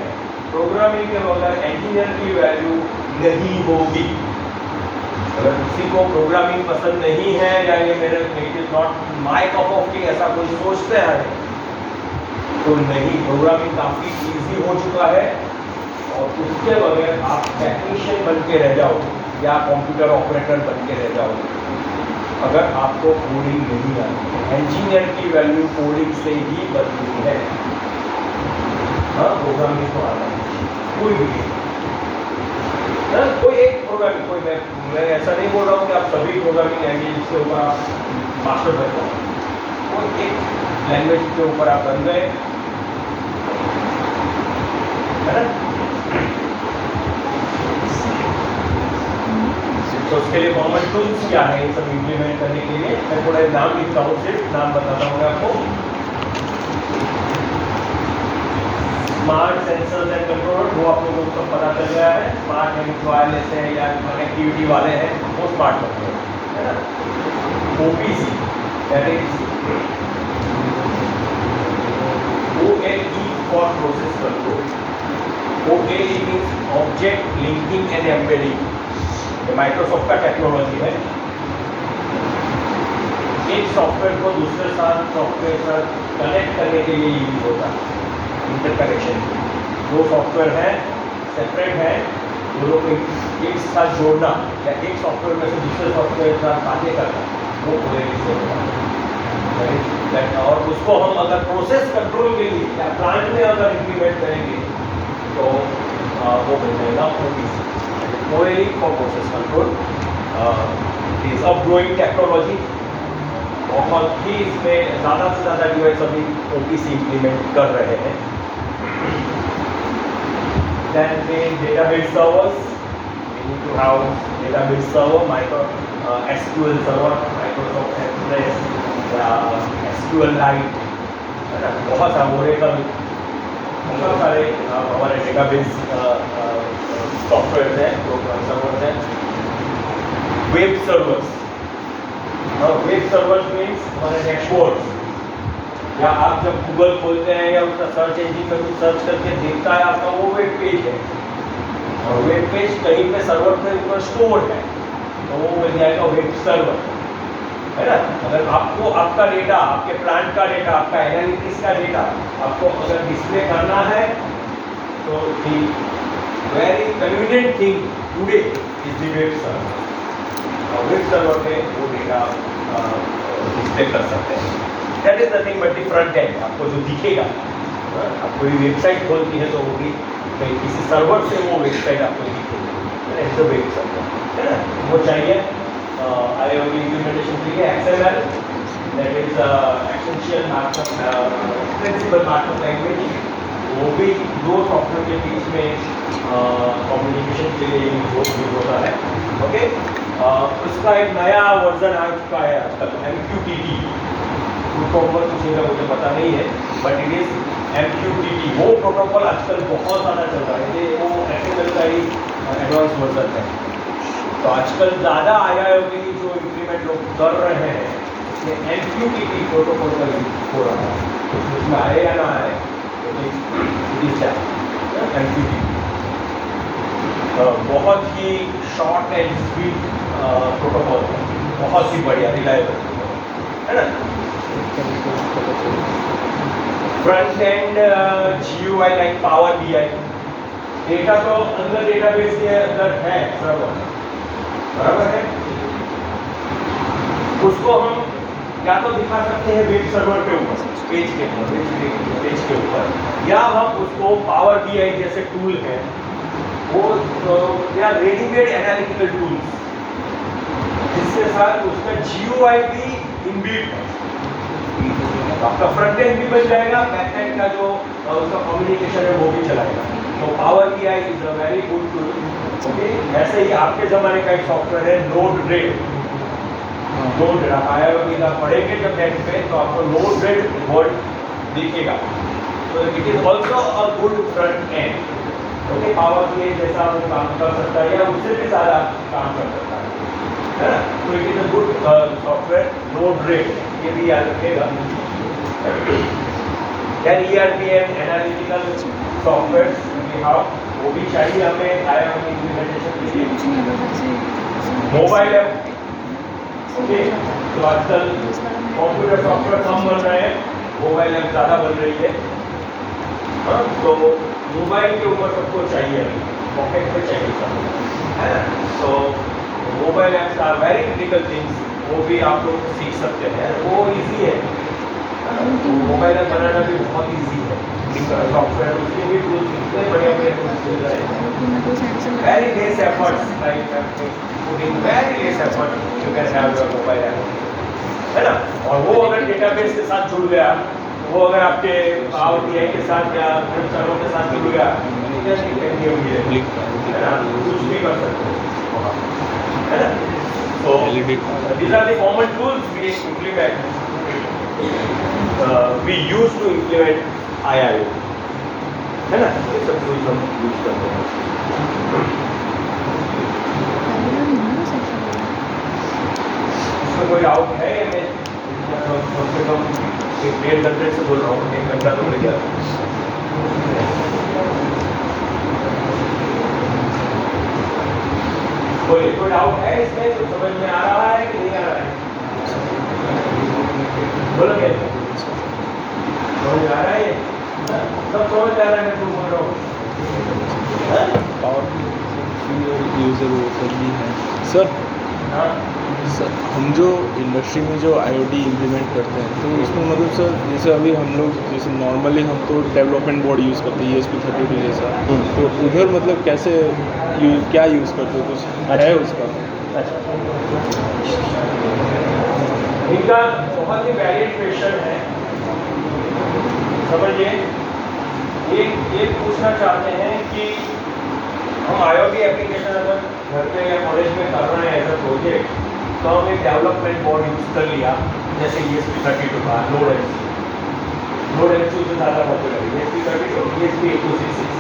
प्रोग्रामिंग के बगैर इंजीनियर की वैल्यू नहीं होगी। अगर किसी को प्रोग्रामिंग पसंद नहीं है या ये मेरे it is not my cup of T ऐसा कोई सोचते हैं तो नहीं, प्रोग्रामिंग काफ़ी इजी हो चुका है और उसके बगैर आप टेक्नीशियन बन के रह जाओ या कंप्यूटर ऑपरेटर बन के रह जाओ अगर आपको कोडिंग नहीं आती। इंजीनियर की वैल्यू कोडिंग से ही बनती है। हाँ, प्रोग्रामिंग तो आता है कोई भी, कोई एक प्रोग्रामिंग, कोई मैं ऐसा नहीं बोल रहा हूँ कि आप सभी प्रोग्रामिंग लैंग्वेज के ऊपर आप मास्टर बन जाओ। कोई एक लैंग्वेज के ऊपर आप बन गए, है ना। तो उसके लिए कॉमन टूल्स क्या है, ये सब इम्प्लीमेंट करने के लिए मैं थोड़ा नाम लिखता हूँ, सिर्फ नाम बताता हूँ आपको। स्मार्ट सेंसर्स एंड कंट्रोलर, वो आप लोगों को पता चल गया है। स्मार्ट है, वायरलेस है या कनेक्टिविटी वाले हैं, वो स्मार्ट कंट्रोलर है ना। OPC that is OLE for process control. OLE means object linking and embedding, ये माइक्रोसॉफ्ट का टेक्नोलॉजी है। एक सॉफ्टवेयर को दूसरे साथ सॉफ्टवेयर साथ कनेक्ट करने के लिए यूज होता है, इंटरकनेक्शन। दो सॉफ्टवेयर हैं, सेपरेट हैं, दोनों को एक साथ जोड़ना या एक सॉफ्टवेयर में से दूसरे सॉफ्टवेयर के साथ बातें करना, वो OLE से होता है। और उसको हम अगर प्रोसेस कंट्रोल के लिए या प्लांट में अगर इम्प्लीमेंट करेंगे तो वो बन जाएगा OPC, OLE for process control. Is a growing technology, बहुत ही इसमें ज़्यादा से ज़्यादा डिवाइस अभी OPC इम्प्लीमेंट कर रहे हैं। Then in database servers, we need to have database server, SQL server, Microsoft Express, SQLite, है ना। बहुत सारे Oracle, बहुत सारे हमारे डेटाबेस सॉफ्टवेयर हैं, प्रोग्राम सर्वर्स हैं। Web servers, web servers means हमारे डैशबोर्ड्स, या आप जब गूगल खोलते हैं या उसका सर्च इंजिन में कुछ सर्च करके देखता है आपका वो वेब पेज है, और वेब पेज कहीं पे सर्वर पे ऊपर स्टोर है, तो वो मिल जाएगा वेब सर्वर, है ना। अगर आपको आपका डेटा, आपके प्लांट का डेटा, आपका एनालिटिक्स का डेटा आपको अगर डिस्प्ले करना है तो दी very convenient thing today is the web server. Web server पे वो डेटा डिस्प्ले कर सकते हैं। That is nothing but the front end, आपको जो दिखेगा, आप कोई वेबसाइट खोलती है तो वो भी किसी सर्वर से वो वेबसाइट आपको दिखेगी, इट्स अ वेब सर्वर, है ना। वो चाहिए IIoT इम्प्लीमेंटेशन के लिए XML, that is essential markup principal markup language. वो भी दो सॉफ्टवेयर के बीच में कम्युनिकेशन के लिए यूज होता है। ओके, उसका एक नया वर्जन आ चुका है आजकल, MQTT, प्रोटोकॉल कुछ का मुझे पता नहीं है, बट इट इज MQTT। वो प्रोटोकॉल आजकल बहुत ज़्यादा चल रहा है, ये वो XML का ही एडवांस वर्जन है। तो आजकल ज़्यादा IIoT जो इम्प्लीमेंट लोग कर रहे हैं, ये MQTT प्रोटोकॉल का यूज हो रहा है। उसमें आए या ना आए, MQTT बहुत ही शॉर्ट एंड स्वीट प्रोटोकॉल है, बहुत ही बढ़िया, रिलायबल, है ना। Front end GUI like power BI, data तो अंदर डेटाबेस के अंदर है सर्वर, बराबर है। उसको हम या तो दिखा सकते हैं वेब सर्वर के ऊपर, पेज के ऊपर, या हम उसको पावर BI जैसे टूल है वो, या रेडीमेड एनालिटिकल टूल्स जिसके साथ उसका GUI भी इनबिल्ट है। आपका फ्रंट एंड भी बन जाएगा, बैक एंड का जो उसका कम्युनिकेशन है वो भी चलाएगा। तो power BI is a very good tool. Okay, ऐसे ही आपके ज़माने का एक सॉफ्टवेयर है Node-RED। Node-RED आप IIoT का पढ़ेंगे जब नेट पे तो आपको Node-RED वर्ड दिखेगा। तो it is also a good front end. Okay, power BI जैसा वो काम कर सकता है या उससे भी ज़्यादा काम कर सकता है ना। तो it is a good software Node-RED, ये भी याद रखिएगा। Then ERP and analytical software we have, वो भी चाहिए हमें IIoT इम्प्लीमेंटेशन के लिए। मोबाइल ऐप, ओके, तो आजकल कंप्यूटर सॉफ्टवेयर कम बन रहे हैं, मोबाइल ऐप ज़्यादा बन रही है। हाँ, तो मोबाइल के ऊपर सबको चाहिए, पॉकेट पे चाहिए सब, है ना। तो mobile apps are very critical things, वो भी आप लोग सीख सकते हैं, वो इजी है। मोबाइल ऐप बनाना भी बहुत इजी है, सॉफ्टवेयर उसके भी टूल्स इतने बढ़िया टूल्स मिल रहे हैं। Very less efforts, like putting very less effort you can have your mobile app, है ना। और वो अगर डेटाबेस के साथ जुड़ गया, वो अगर आपके पावर BI के साथ या वेब सर्वर के साथ जुड़ गया, है ना, कुछ भी कर सकते हो, है ना। So these are the common tools we implement, we use to implement IIoT. है ना, ये सब टूल्स हम यूज करते हैं। इसमें कोई डाउट है या मैं कम से कम 1.5 घंटे से बोल रहा हूँ, 1 घंटा तो लग गया। कोई डाउट है इसमें, तो समझ में आ रहा है कि नहीं आ रहा है? बोलो क्या समझ में आ रहा है ये? सब समझ में आ रहा है, मैं बोल रहा हूँ। और यूज़र वो सब भी है सर। हाँ सर हम जो इंडस्ट्री में जो IoT इम्प्लीमेंट करते हैं तो उसमें मतलब सर जैसे अभी हम लोग जैसे नॉर्मली हम तो डेवलपमेंट बोर्ड यूज़ करते हैं ESP32 जैसा, तो उधर मतलब कैसे क्या यूज़ करते हो, कुछ है उसका? इनका बहुत ही वैलिड क्वेश्चन है, समझिए। ये पूछना चाहते हैं कि हम IoT एप्लीकेशन अगर घर पे या कॉलेज में कर रहे हैं एज अ प्रोजेक्ट, तो हम एक डेवलपमेंट बोर्ड यूज़ कर लिया, जैसे ESP32 का NodeMCU से ज़्यादा पॉपुलर है ESP32, ESP8266,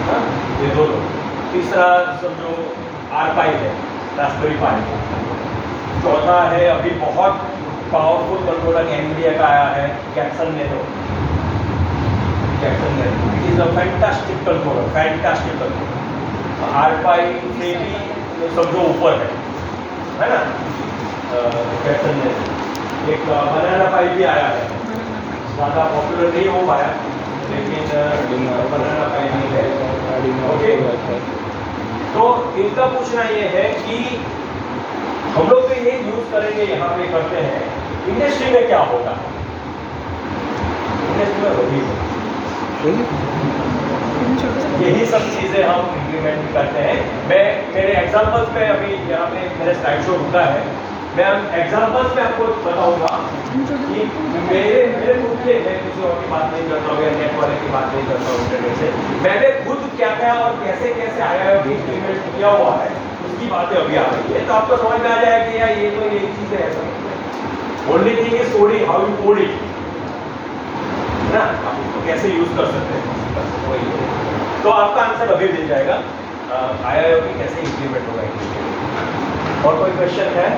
हाँ ये दोनों। तीसरा समझो R5 है, रास्पबेरी पाई। चौथा है अभी बहुत पावरफुल कंट्रोलर NVIDIA का आया है, Jetson Nano। It is a fantastic controller, fantastic controller. R5 से भी समझो ऊपर है ना। Jetson Nano, एक बनाना पाई भी आया है, ज़्यादा पॉपुलर नहीं हो पाया, लेकिन बनाना पाई भी है। ओके, तो इनका पूछना ये है कि हम लोग तो ये यूज करेंगे, यहाँ पे करते हैं, इंडस्ट्री में क्या होगा? इंडस्ट्री में होगी यही सब चीज़ें हम इम्प्लीमेंट करते हैं। मैं मेरे एग्जांपल्स में अभी यहाँ पे मेरा स्लाइड शो होता है, मैं एग्जांपल्स में आपको बताऊंगा कि मेरे खुद के, मैं किसी और की बात नहीं करता हूँ या नेट वाले की बात नहीं करता हूँ इंटरनेट से, मैंने खुद क्या क्या और कैसे कैसे IIoT इम्प्लीमेंट किया हुआ है, उसकी बातें अभी आ रही है, तो आपको समझ में आ जाएगा कि यार ये तो यही चीज़ें है। Only thing is coding, how you code it, है ना, आप उसको कैसे यूज कर सकते हैं, वही है। तो आपका आंसर अभी मिल जाएगा, IIoT कैसे इम्प्लीमेंट होगा। और कोई क्वेश्चन है?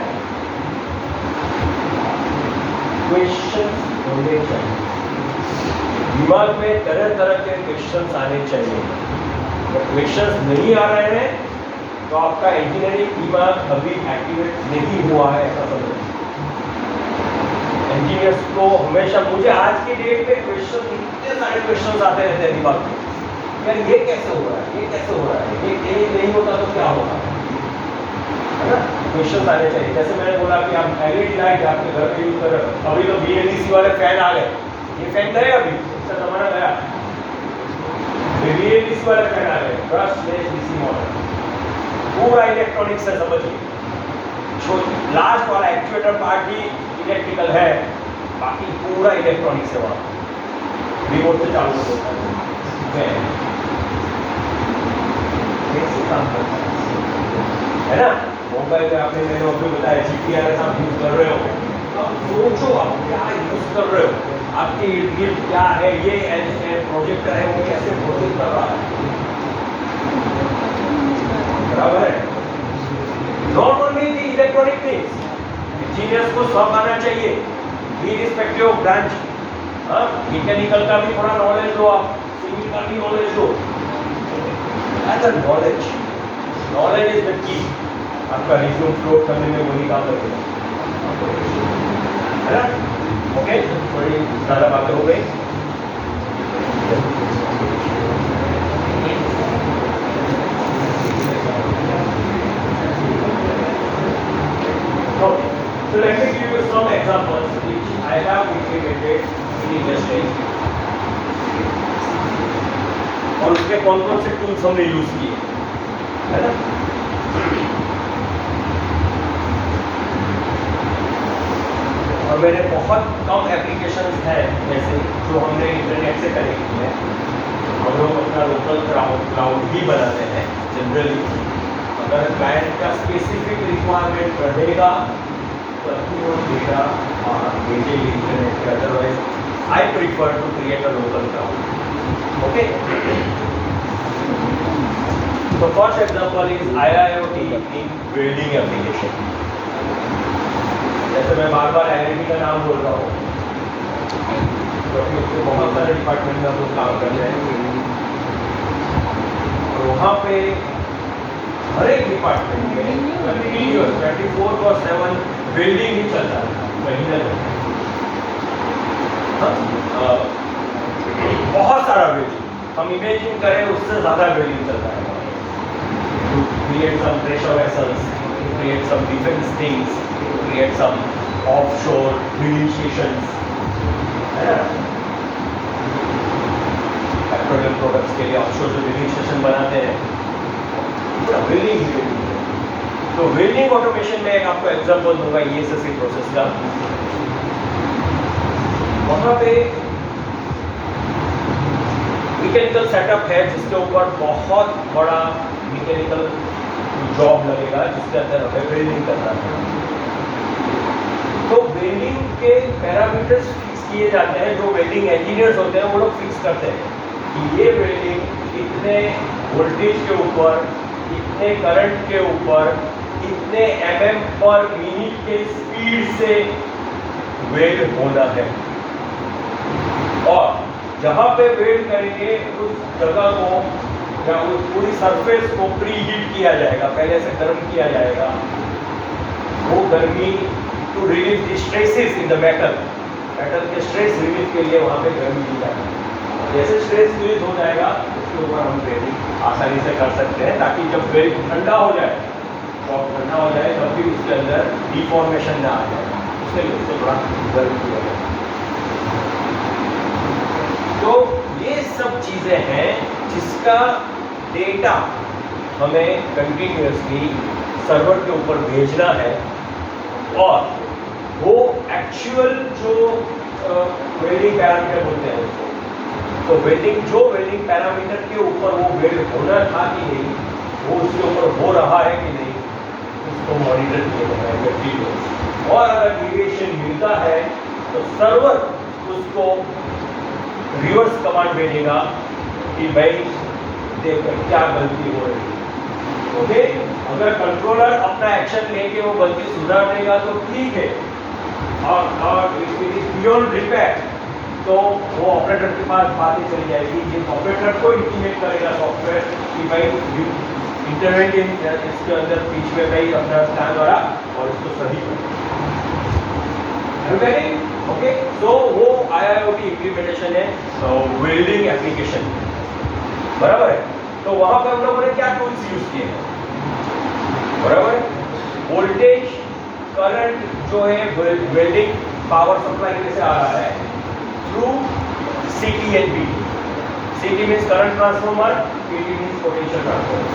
क्वेश्चन होने चाहिए, दिमाग में तरह तरह के क्वेश्चन आने चाहिए। अगर क्वेश्चन नहीं आ रहे हैं तो आपका इंजीनियरिंग दिमाग अभी एक्टिवेट नहीं हुआ है, ऐसा समझो। इंजीनियर्स को हमेशा, मुझे आज की डेट में क्वेश्चन, इतने सारे क्वेश्चन आते रहते हैं दिमाग में, यार ये कैसे हो रहा है, ये कैसे हो रहा है, ये नहीं होता तो क्या होगा, है ना। क्वेश्चन आने चाहिए। जैसे मैंने बोला कि आप LED लाइट आपके घर पे यूज कर रहे हो, अभी तो BLDC वाले फैन आ गए, ये फैन गए अभी, इसका जमाना गया। BLDC वाले फैन आ गए, ब्रशलेस DC मॉडल, पूरा इलेक्ट्रॉनिक्स है, समझिए। लास्ट वाला एक्चुएटर पार्ट ही इलेक्ट्रिकल है, बाकी पूरा इलेक्ट्रॉनिक्स है, वहाँ रिमोट से चालू होता है, कैसे काम करता है ना। मोबाइल में आपने, मैंने अभी बताया GPRS आप यूज कर रहे हो, अब सोचो आप क्या यूज कर रहे हो, आपके इर्द गिर्द क्या है, ये प्रोजेक्टर है वो कैसे प्रोजेक्ट कर रहा है, बराबर है। Not only the electronic things, engineers को सब आना चाहिए, इररिस्पेक्टिव ऑफ ब्रांच। हाँ, मैकेनिकल का भी थोड़ा नॉलेज लो आप, सिविल का भी नॉलेज लो, as a knowledge is the key. आपका रिज्यूम फ्लोट करने में वही काम करेगा, है ना। ओके, थोड़ी ज़्यादा बातें हो गई। So let me give you some examples which I have implemented in industry, और उसके कौन कौन से टूल्स हमने यूज किए, है ना। और मेरे बहुत कम एप्लीकेशंस हैं जैसे जो हमने इंटरनेट से कनेक्ट किए हैं। हम लोग अपना लोकल क्लाउड भी बनाते हैं जनरली। अगर क्लाइंट का स्पेसिफिक रिक्वायरमेंट बढ़ेगा तभी वो डेटा भेजेंगे इंटरनेट पे, otherwise I prefer to create a local cloud. Okay, So first example is IIoT in welding application. जैसे मैं बार बार IIT का नाम बोल रहा हूँ क्योंकि उसके बहुत सारे डिपार्टमेंट में हम लोग काम कर रहे हैं और वहाँ पे हर एक डिपार्टमेंट में कंटिन्यूअस 24/7 वेल्डिंग ही चल रहा है महीने में। बहुत सारा वेल्डिंग हम इमेजिन करें उससे ज़्यादा वेल्डिंग चल रहा है to create some pressure vessels, to create some defense things, to create some offshore drilling stations. Petroleum products के लिए ऑफशोर जो ड्रिलिंग स्टेशन बनाते हैं पूरा वेल्डिंग है। तो वेल्डिंग ऑटोमेशन में एक आपको एग्जांपल दूंगा ESSC प्रोसेस का। वहाँ पे मैकेनिकल सेटअप है जिसके ऊपर बहुत बड़ा मैकेनिकल जॉब लगेगा जिसके अंदर हमें वेल्डिंग करना है। तो वेल्डिंग के पैरामीटर्स फिक्स किए जाते हैं, जो वेल्डिंग इंजीनियर्स होते हैं वो लोग फिक्स करते हैं कि ये वेल्डिंग इतने वोल्टेज के ऊपर, इतने करंट के ऊपर, इतने mm/मिनट के स्पीड से वेल्ड होना है और जहाँ पे वेल्ड करेंगे उस जगह को या उस पूरी सरफेस को प्री हीट किया जाएगा, पहले से गर्म किया जाएगा। वो गर्मी to relieve the stresses in the metal के स्ट्रेस रिलीफ के लिए वहाँ पे गर्मी दी जाती है। जैसे स्ट्रेस रिलीज हो जाएगा उसके ऊपर हम वेल्डिंग आसानी से कर सकते हैं ताकि जब वेल्ड ठंडा हो जाए तब भी उसके अंदर डिफॉर्मेशन ना आ जाए, उसके लिए उसको थोड़ा गर्म किया जाए। तो ये सब चीज़ें हैं जिसका डेटा हमें कंटिन्यूअसली सर्वर के ऊपर भेजना है और वो एक्चुअल जो वेल्डिंग पैरामीटर बोलते हैं उसको, तो वेल्डिंग पैरामीटर के ऊपर वो वेल्ड होना था कि नहीं, वो उसके ऊपर हो रहा है कि नहीं, उसको मॉनिटर किया जाता है कंटिन्यूअस। और अगर डिविएशन मिलता है तो सर्वर उसको रिवर्स कमांड भेजेगा कि भाई देख क्या गलती हो रही है। ओके, अगर कंट्रोलर अपना एक्शन लेके वो गलती सुधार देगा तो ठीक है, और if it is beyond repair तो वो ऑपरेटर के पास बातें चली जाएगी, जिस ऑपरेटर को इंटीमेट करेगा सॉफ्टवेयर कि भाई इंटरवेंट इसके अंदर बीच में भाई अपना ध्यान वाला और इसको सही करें। ओके, तो वो IIoT इम्प्लीमेंटेशन है वेल्डिंग एप्लीकेशन, बराबर है। तो वहां पर हम लोगों ने क्या टूल्स यूज किए हैं, बराबर है। वोल्टेज करंट जो है वेल्डिंग पावर सप्लाई में से आ रहा है through CT and PT। CT means current transformer, PT means potential transformer,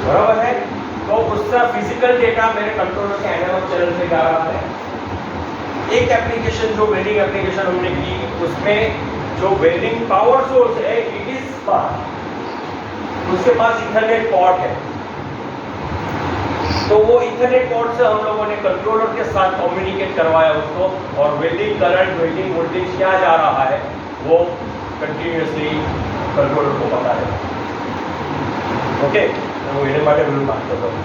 बराबर है। तो उसका फिजिकल डेटा मेरे कंट्रोलर के एनालॉग चैनल से जा रहा है। एक एप्लीकेशन जो वेल्डिंग एप्लीकेशन हमने की उसमें जो वेल्डिंग पावर सोर्स है इट इज स्पार्क, उसके पास इथरनेट पोर्ट है। तो वो इथरनेट पोर्ट से हम लोगों ने कंट्रोलर के साथ कम्युनिकेट करवाया उसको, और वेल्डिंग करंट वेल्डिंग वोल्टेज क्या जा रहा है वो कंटिन्यूअसली कंट्रोलर को पता है। ओके, तो वो इन्हें बारे में बात करता हूँ।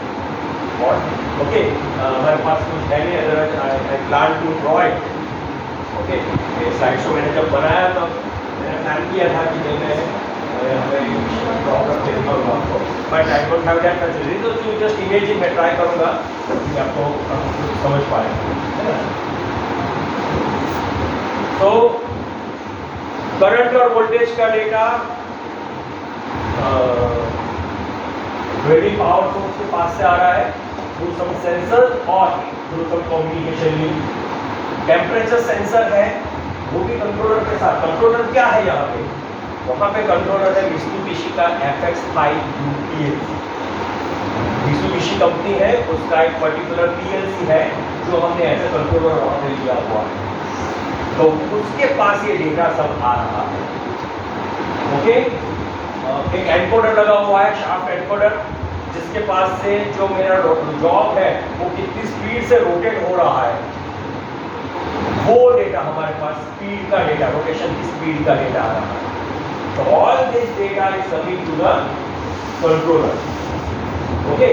ओके, हमारे पास कुछ है नहीं, otherwise I plan to draw it. Okay, ये स्लाइड शो मैंने जब बनाया तो मैंने प्लान किया था कि मैं ड्रॉ करके दिखाऊंगा आपको, but I don't have that facility, तो यू जस्ट इमेजिन मैं ट्राई करूँगा कि आपको समझ पाए, है ना। तो करंट और वोल्टेज का डेटा वेल्डिंग पावर सोर्स के पास से आ रहा है थ्रू सम सेंसर और through some communication link. Temperature sensor है वो भी कंट्रोलर के साथ। कंट्रोलर क्या है यहाँ पे, वहाँ पे कंट्रोलर है मित्सुबिशी का FX5 UPS। मित्सुबिशी कंपनी है, उसका एक पर्टिकुलर PLC है जो हमने ऐसे कंट्रोलर वहाँ पे लिया हुआ है, तो उसके पास ये डेटा सब आ रहा है। ओके, एक एनकोडर लगा हुआ है, शार्प एनकोडर, जिसके पास से जो मेरा जॉब है वो कितनी स्पीड से रोटेट हो रहा है वो डेटा हमारे पास, स्पीड का डेटा, रोटेशन की स्पीड का डेटा आ रहा है। तो all this data is coming to the controller. Okay,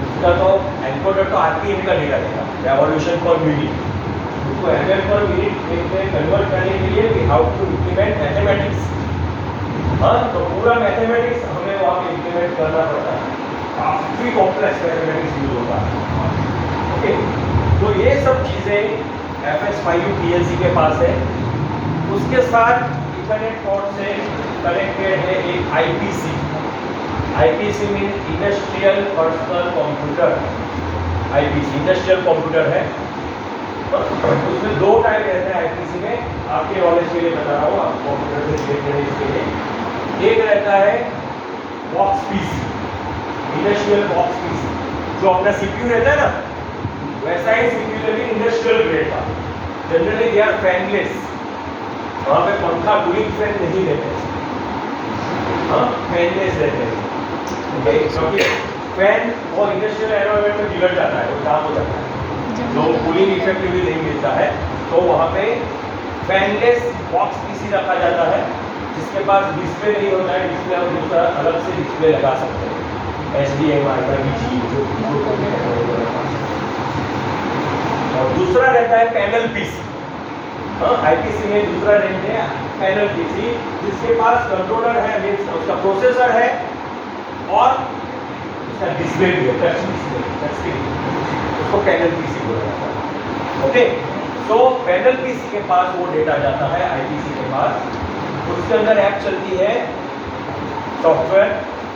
इसका तो एनकोडर तो आरपीएम का डेटा देगा, रेवोल्यूशन पर मिनट। उसको एमएम पर मिनट में कन्वर्ट करने के लिए we have to implement mathematics. हाँ, तो पूरा मैथमेटिक्स हमें वहाँ पे इम्प्लीमेंट करना पड़ता है, काफी कॉम्प्लेक्स मैथमेटिक्स यूज होता है। ओके, तो ये सब चीजें FS5U PLC के पास है। उसके साथ इथरनेट पोर्ट से कनेक्टेड है एक IPC। IPC mean industrial personal computer. IPC industrial computer है। उसमें दो टाइप रहते हैं IPC में, आपके नॉलेज के लिए बता रहा हूँ, आप कंप्यूटर से रिलेटेड है इसके लिए। एक रहता है box PC, industrial box PC, जो अपना CPU रहता है ना, वैसा ही CPU भी इंडस्ट्रियल ग्रेड का। जनरली दे आर फैनलेस, वहाँ पे पंखा कूलिंग फैन नहीं रहते, हाँ फैनलेस रहते हैं। ओके, क्योंकि फैन और इंडस्ट्रियल एनवायरनमेंट में बिगड़ जाता है, वो काम हो जाता है, तो कूलिंग इफेक्टिवली नहीं मिलता है। तो वहाँ पे फैनलेस बॉक्स पीसी रखा जाता है, जिसके पास डिस्प्ले नहीं होता है। डिस्प्ले हम दूसरा अलग से डिस्प्ले लगा सकते हैं, HDMI का VGA। और दूसरा रहता है पैनल पीसी। हाँ, IPC में दूसरा रेंज है पैनल पीसी, जिसके पास कंट्रोलर है, मीन्स उसका प्रोसेसर है और उसका डिस्प्ले भी है, टच डिस्प्ले, टच स्क्रीन, उसको पैनल पीसी बोला जाता है। ओके, तो पैनल पीसी के पास वो डेटा जाता है IPC के पास, उसके अंदर ऐप चलती है, software,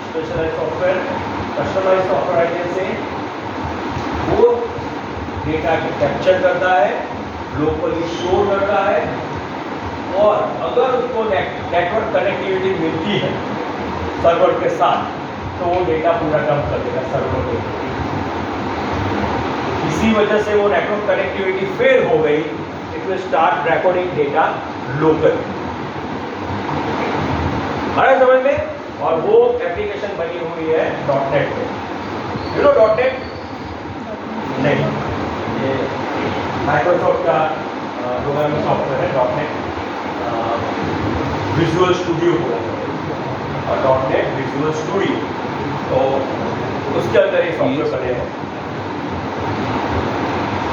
specialised software, customised software item से वो डेटा को कैप्चर करता है, लोकली स्टोर करता है, और अगर उसको नेटवर्क कनेक्टिविटी मिलती है सर्वर के साथ, तो वो डेटा पूरा डंप कर देगा सर्वर पे। इसी वजह से वो नेटवर्क कनेक्टिविटी फेल हो गई, it will start recording data local. आया समझ में? और वो एप्लीकेशन बनी हुई है .NET पे। You know .NET? नहीं, ये माइक्रोसॉफ्ट का प्रोग्रामिंग सॉफ्टवेयर है .NET, विजुअल स्टूडियो बोला जाता है, और .NET विजुअल स्टूडियो, तो उसके अंदर ये सॉफ्टवेयर बने हैं।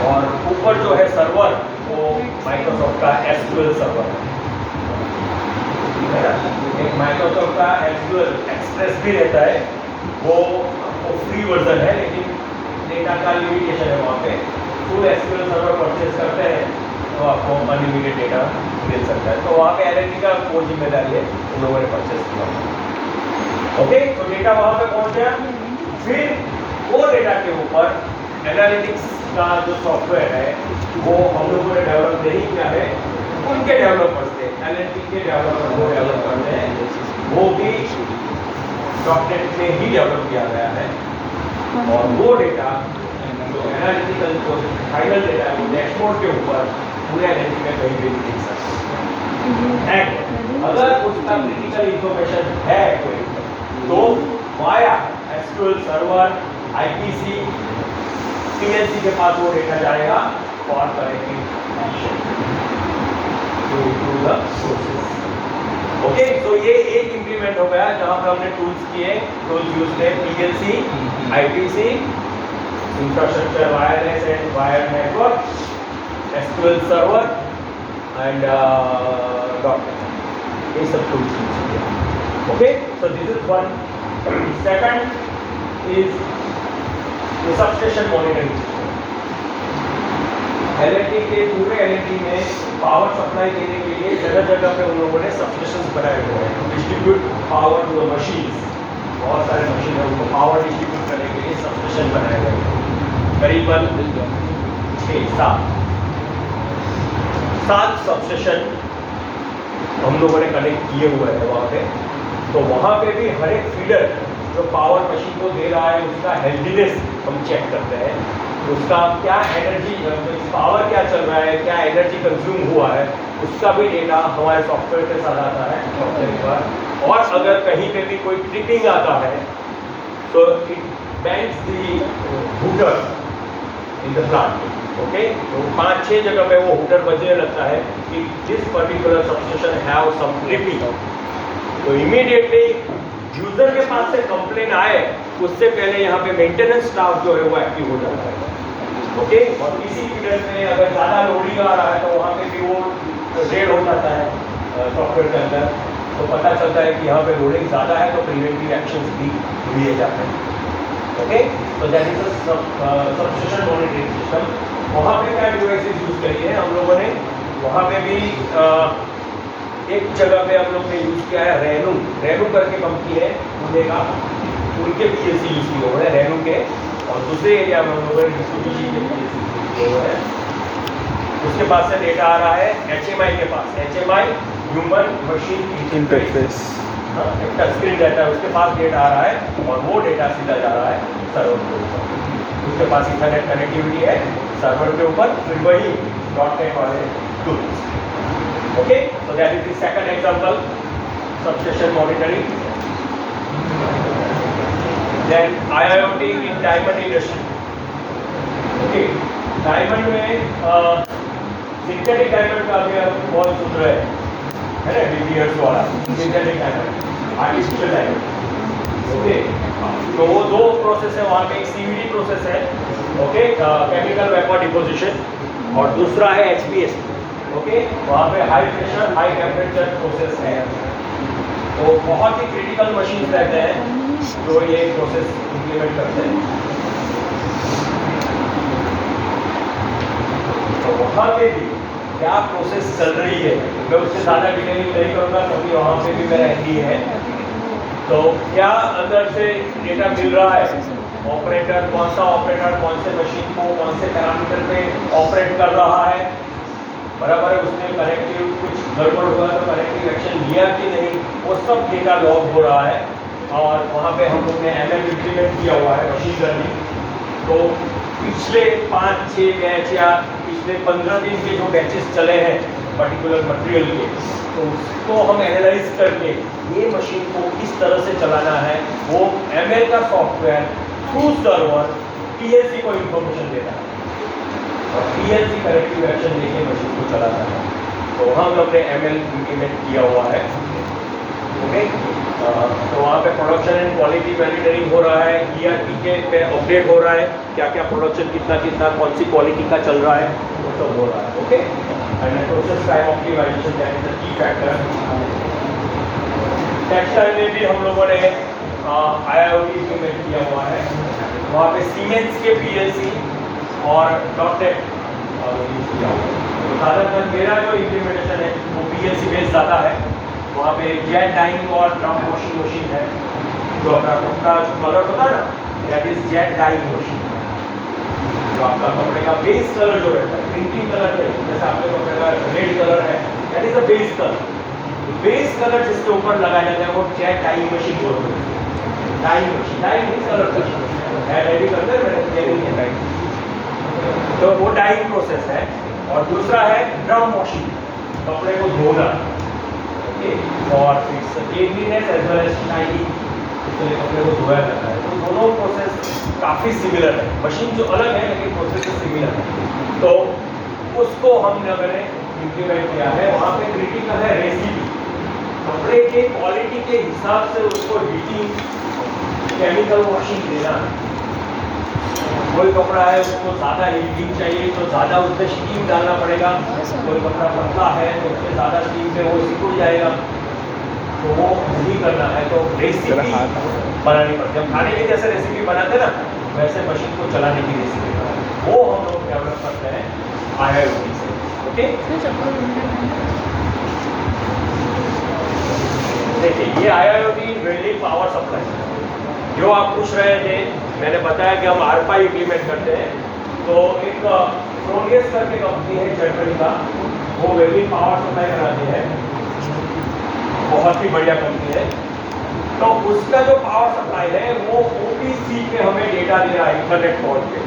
और ऊपर जो है सर्वर, वो माइक्रोसॉफ्ट का SQL सर्वर है ना। एक माइक्रोसॉफ्ट का SQL एक्सप्रेस भी रहता है, वो फ्री वर्जन है, लेकिन डेटा का लिमिटेशन है वहाँ पे। फुल SQL सर्वर परचेज करते हैं तो आपको अनलिमिटेड डेटा मिल सकता है। तो वहाँ पे LNT का वो जिम्मेदारी है, उन लोगों ने परचेज किया। ओके, तो डेटा वहाँ पे पहुँच गया, फिर वो डेटा के ऊपर एनालिटिक्स का जो सॉफ्टवेयर है, वो हम लोगों ने डेवलप नहीं किया है, उनके डेवलपर्स थे, LNT के डेवलपर वो डेवलप करते हैं, वो भी .NET में ही डेवलप किया गया है। और वो डेटा जो एनालिटिकल जो फाइनल डेटा है, वो डैशबोर्ड के ऊपर पूरे LNT में कहीं भी दिख सकता है। अगर उसका क्रिटिकल इंफॉर्मेशन है कोई, तो via SQL server, IPC, PLC के पास वो डेटा जाएगा for correcting action to the sources. Okay, तो ये एक इम्प्लीमेंट हो गया जहाँ पर हमने टूल्स किए, टूल्स यूज किए PLC, IPC, infrastructure wireless and wired network, SQL server and .NET, ये सब टूल्स यूज किए। Okay, so this is one. Second is the substation monitoring. LNT के पूरे LNT में पावर सप्लाई देने के लिए जगह जगह पे उन लोगों ने सबस्टेशंस बनाए हुए हैं, distribute power to the machines. बहुत सारे मशीन है, उनको पावर डिस्ट्रीब्यूट करने के लिए सबस्टेशन बनाए गए हैं, करीबन 7 सबस्टेशन हम लोगों ने कनेक्ट किए हुए हैं वहाँ पे। तो वहाँ पे भी हर एक फीडर जो पावर मशीन को दे रहा है, उसका हेल्दीनेस हम चेक करते हैं, उसका क्या एनर्जी, पावर क्या चल रहा है, क्या एनर्जी कंज्यूम हुआ है, उसका भी डेटा हमारे सॉफ्टवेयर के साथ आता है सॉफ्टवेयर पर। और अगर कहीं पे भी कोई ट्रिपिंग आता है, तो it bands the hooter in the plant. Okay, तो 5-6 जगह पे वो हुटर बजने लगता है कि this particular substation have some tripping, तो इमीडिएटली यूजर के पास से कंप्लेन आए उससे पहले यहाँ पे मेंटेनेंस स्टाफ जो है वो एक्टिव हो जाता है। ओके, और इसी पीरियड में अगर ज़्यादा लोडिंग आ रहा है तो वहाँ पे भी वो रेड हो जाता है सॉफ्टवेयर के अंदर, तो पता चलता है कि यहाँ पे लोडिंग ज़्यादा है तो प्रिवेंटिव एक्शंस भी लिए जाते हैं। ओके, तो that is substation monitoring system. वहाँ पे क्या डिवाइसेस यूज़ करी है हम लोगों ने, वहाँ पे भी एक जगह पे हम लोग ने यूज़ किया है रेनू करके कंपनी है पुणे का, उनके PLC यूज़ किए हुए हैं रेनू के, और दूसरे एरिया में हम लोगों ने डिस्ट्रीब्यूशन के PLC यूज़ किए हुए हैं। उसके पास से डेटा आ रहा है HMI के पास, HMI ह्यूमन मशीन इंटरफेस, एक टच स्क्रीन रहता है, उसके पास डेटा आ रहा है और वो डेटा सीधा जा रहा है सर्वर के ऊपर। उसके पास इंटरनेट कनेक्टिविटी है सर्वर के ऊपर, फिर वही .NET वाले tools. Okay, so that is the second example, substation monitoring. Then IIoT in diamond industry. Okay, diamond में सिंथेटिक डायमंड का अभी आप बहुत सुन रहे हैं, है ना, डिवियर्स वाला synthetic diamond, artificial diamond. Okay, तो वो दो प्रोसेस है वहाँ पे, एक CVD प्रोसेस है, ओके, केमिकल वेपर डिपोजिशन, और दूसरा है HPS। ओके, वहाँ पे high pressure high temperature process है। तो बहुत ही क्रिटिकल मशीन रहते हैं जो ये प्रोसेस इम्प्लीमेंट करते हैं। तो वहाँ पे भी क्या प्रोसेस चल रही है, मैं उससे ज़्यादा डिटेलिंग नहीं करूँगा क्योंकि वहाँ पे भी मेरा NDA है। तो क्या अंदर से डेटा मिल रहा है, ऑपरेटर कौन सा ऑपरेटर कौन से मशीन को कौन से पैरामीटर पे ऑपरेट कर रहा है, बराबर है, उसने करेक्टिव कुछ गड़बड़ हुआ तो करेक्टिव एक्शन लिया कि नहीं, वो सब डेटा लॉग हो रहा है। और वहाँ पे हम लोग ने ML इम्प्लीमेंट किया हुआ है, मशीन लर्निंग। तो पिछले 5-6 बैच या पिछले 15 दिन के जो बैचेस चले हैं पर्टिकुलर मटेरियल के, तो उसको हम एनालाइज करके ये मशीन को किस तरह से चलाना है, वो ML का सॉफ्टवेयर थ्रू सर्वर PLC को इंफॉर्मेशन देता है और PLC करेक्टिव एक्शन लेके मशीन को चलाता है। तो हम लोग ने ML इम्प्लीमेंट किया हुआ है। ओके, तो वहाँ पे प्रोडक्शन एंड क्वालिटी मॉनिटरिंग हो रहा है, ERP के पे अपडेट हो रहा है, क्या क्या प्रोडक्शन कितना कौन सी क्वालिटी का चल रहा है, वो सब हो रहा है। Okay, and process time optimisation that is the key factor. Textile में भी हम लोगों ने IIoT इम्प्लीमेंट किया हुआ है, वहाँ पे Siemens के PLC और .NET यूज किया हुआ है। तो ज़्यादातर मेरा जो इम्प्लीमेंटेशन है वो PLC बेस्ड ज़्यादा है। वहाँ पे जेट डाइंग और ड्रम वॉशिंग मशीन है, जो अपना कपड़ा जो कलर होता है ना, that is jet dyeing machine. जो आपका कपड़े का बेस कलर जो रहता है, प्रिंटिंग कलर नहीं, जैसे आपके कपड़े का रेड कलर है, that is a base colour. Base colour जिसके ऊपर लगाया जाता है वो जेट डाइंग मशीन बोलते हैं। Dyeing machine, dyeing means colour machine है, रेडी करते हैं डाइंग। तो वो डाइंग प्रोसेस है। और दूसरा है ड्रम वॉशिंग, कपड़े को धोना, और it's cleanliness as well as shining, इसलिए कपड़े को धोया जाता है। तो दोनों प्रोसेस काफ़ी सिमिलर है, मशीन जो अलग है लेकिन प्रोसेस सिमिलर है। तो उसको हम लोगों ने इम्प्लीमेंट किया है। वहाँ पे क्रिटिकल है रेसिपी, कपड़े के क्वालिटी के हिसाब से उसको हीटिंग केमिकल वॉशिंग देना। कोई कपड़ा है उसको ज़्यादा हीटिंग चाहिए तो ज़्यादा उसमें स्टीम डालना पड़ेगा, कोई कपड़ा पतला है तो उससे ज़्यादा स्टीम पे वो सिकुड़ जाएगा, तो वो नहीं करना है। तो रेसिपी बनानी पड़ती है। हम खाने की जैसे रेसिपी बनाते हैं ना, वैसे मशीन को चलाने की रेसिपी बनाते, वो हम लोग डेवलप करते हैं IIoT से। ओके, देखिए ये IIoT बिल्डिंग पावर सप्लाई जो आप पूछ रहे थे, मैंने बताया कि हम ARPA इम्प्लीमेंट करते हैं। तो एक फ्रोनियस करके कंपनी है जर्मनी का, वो वेल्डिंग पावर सप्लाई कराती है, बहुत ही बढ़िया कंपनी है। तो उसका जो पावर सप्लाई है वो OPC पे हमें डेटा दे रहा है इंटरनेट पोर्ट पे।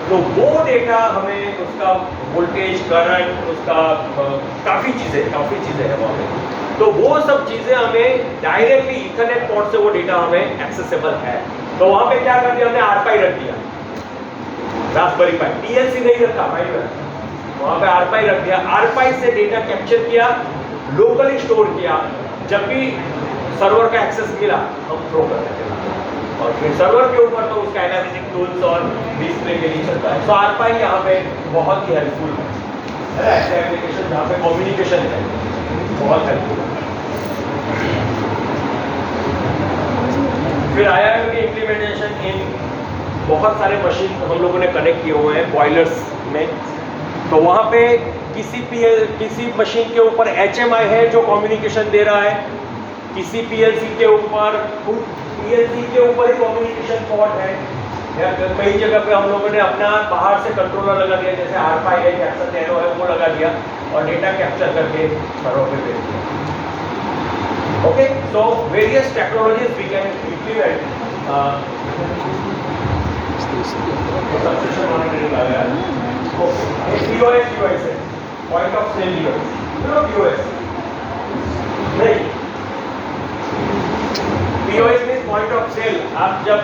तो वो डेटा हमें उसका वोल्टेज करंट उसका काफ़ी चीज़ें हैं वहाँ पे। तो वो सब चीज़ें हमें डायरेक्टली इथरनेट पोर्ट से वो डेटा हमें एक्सेसिबल है। तो वहाँ पे क्या कर दिया हमने, ARPA ही रख दिया, रास्पबेरी पाई, PLC नहीं रखा भाई, वहाँ पे ARPA रख दिया। ARPA से डेटा कैप्चर किया, लोकली स्टोर किया। जब भी सर्वर का एक्सेस मिला, हम थ्रो कर देते हैं और फिर सर्वर के ऊपर तो उसका एनालिटिक टूल्स और डिस्प्ले के लिए चलता है। तो आरपाई यहाँ पे बहुत ही हेल्पफुल है ना, ऐसे एप्लीकेशन जहाँ पे कम्युनिकेशन है बहुत हेल्पफुल है। फिर IIoT की इम्प्लीमेंटेशन इन बहुत सारे मशीन हम लोगों ने कनेक्ट किए हुए हैं बॉयलर्स में। तो वहाँ पे किसी मशीन के ऊपर HMI है जो कम्युनिकेशन दे रहा है, किसी PLC के ऊपर ही कम्युनिकेशन पोर्ट है, या कई जगह पे हम लोगों ने अपना बाहर से कंट्रोलर लगा दिया, जैसे R5 है, जैसा नैनो है, वो लगा दिया और डेटा कैप्चर करके सर्वर पे भेज दिया। Okay, so various technologies we can implement. Subscription monitoring आ गया, POS डिवाइस है, point of sale device, POS नहीं, POS means point of sale. आप जब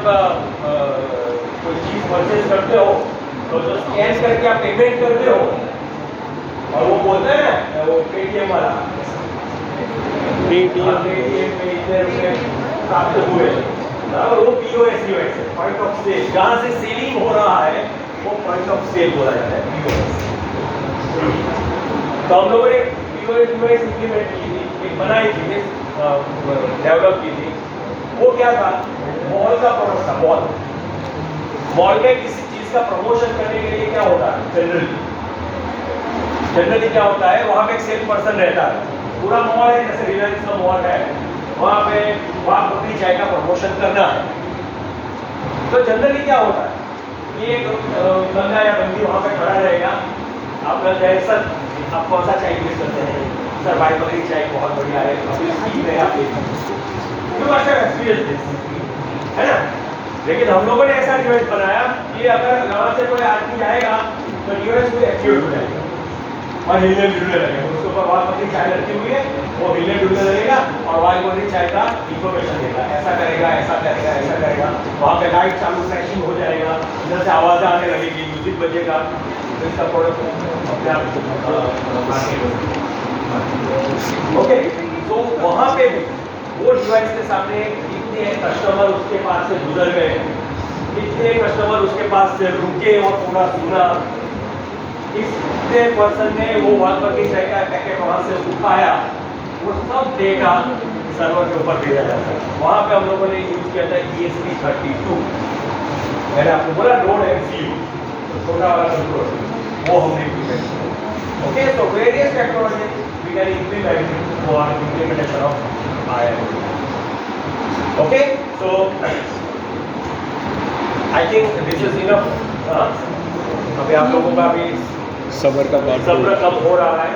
कोई चीज परचेज करते हो तो जो स्कैन करके आप पेमेंट करते हो और वो बोलता है ना, वो पेटीएम वाला, पेटीएम में इतने रुपए प्राप्त हुए, वो POS डिवाइस है, पॉइंट ऑफ सेल। जहाँ से सेलिंग हो रहा है वो पॉइंट ऑफ सेल बोला जाता है, POS। तो हम लोगों ने POS डिवाइस इम्प्लीमेंट की थी, एक बनाई थी, डेवलप की थी। वो क्या था, मॉल का प्रोडक्ट था। मॉल में किसी चीज का प्रमोशन करने के लिए क्या होता है, जनरली क्या होता है, वहाँ पे एक सेल पर्सन रहता है। पूरा मॉल है, जैसे रिलायंस का मॉल है, वहाँ पे वहाँ अपनी चाय का प्रमोशन करना है। तो जनरली क्या होता है, ये बंदा या बंदी वहाँ पे खड़ा रहेगा, आप कहते हैं सर आप कौन सा चाय यूज करते हैं, सर भाई बकरी चाय बहुत बढ़िया है, है ना। लेकिन हम लोगों ने ऐसा डिवाइस बनाया कि अगर वहाँ से कोई आदमी जाएगा तो डिवाइस को एक्टिवेट हो जाएगा और हिलने डुलने लगेगा। उसके ऊपर वाल बकरी चाय रखी हुई है, वो हिलने डुलने लगेगा और वाल बकरी चाय का इंफॉर्मेशन देगा, ऐसा करेगा, ऐसा करेगा, ऐसा करेगा। वहाँ पे लाइट चालू फ्लैशिंग हो जाएगा, इधर से आवाज़ आने लगेगी, म्यूजिक बजेगा, तो इसका प्रोडक्ट अपने आप ओके। तो वहाँ पे भी वो डिवाइस के सामने कितने कस्टमर उसके पास से गुजर गए, कितने कस्टमर उसके पास से रुके और पूरा सुना, कितने पर्सन ने वो वाल बकरी चाय का पैकेट वहाँ से उठाया, वो सब डेटा सर्वर के ऊपर भेजा जाता है। वहाँ पे हम लोगों ने यूज किया था ESP32, मैंने आपको बोला नोड MCU, छोटा वाला कंट्रोल, वो हमने इम्प्लीमेंट किया। ओके, तो various technology we can implement for implementation of IIoT। Okay, so I think this is enough. अभी आप लोगों का भी सब्र का बात सब्र कम हो रहा है,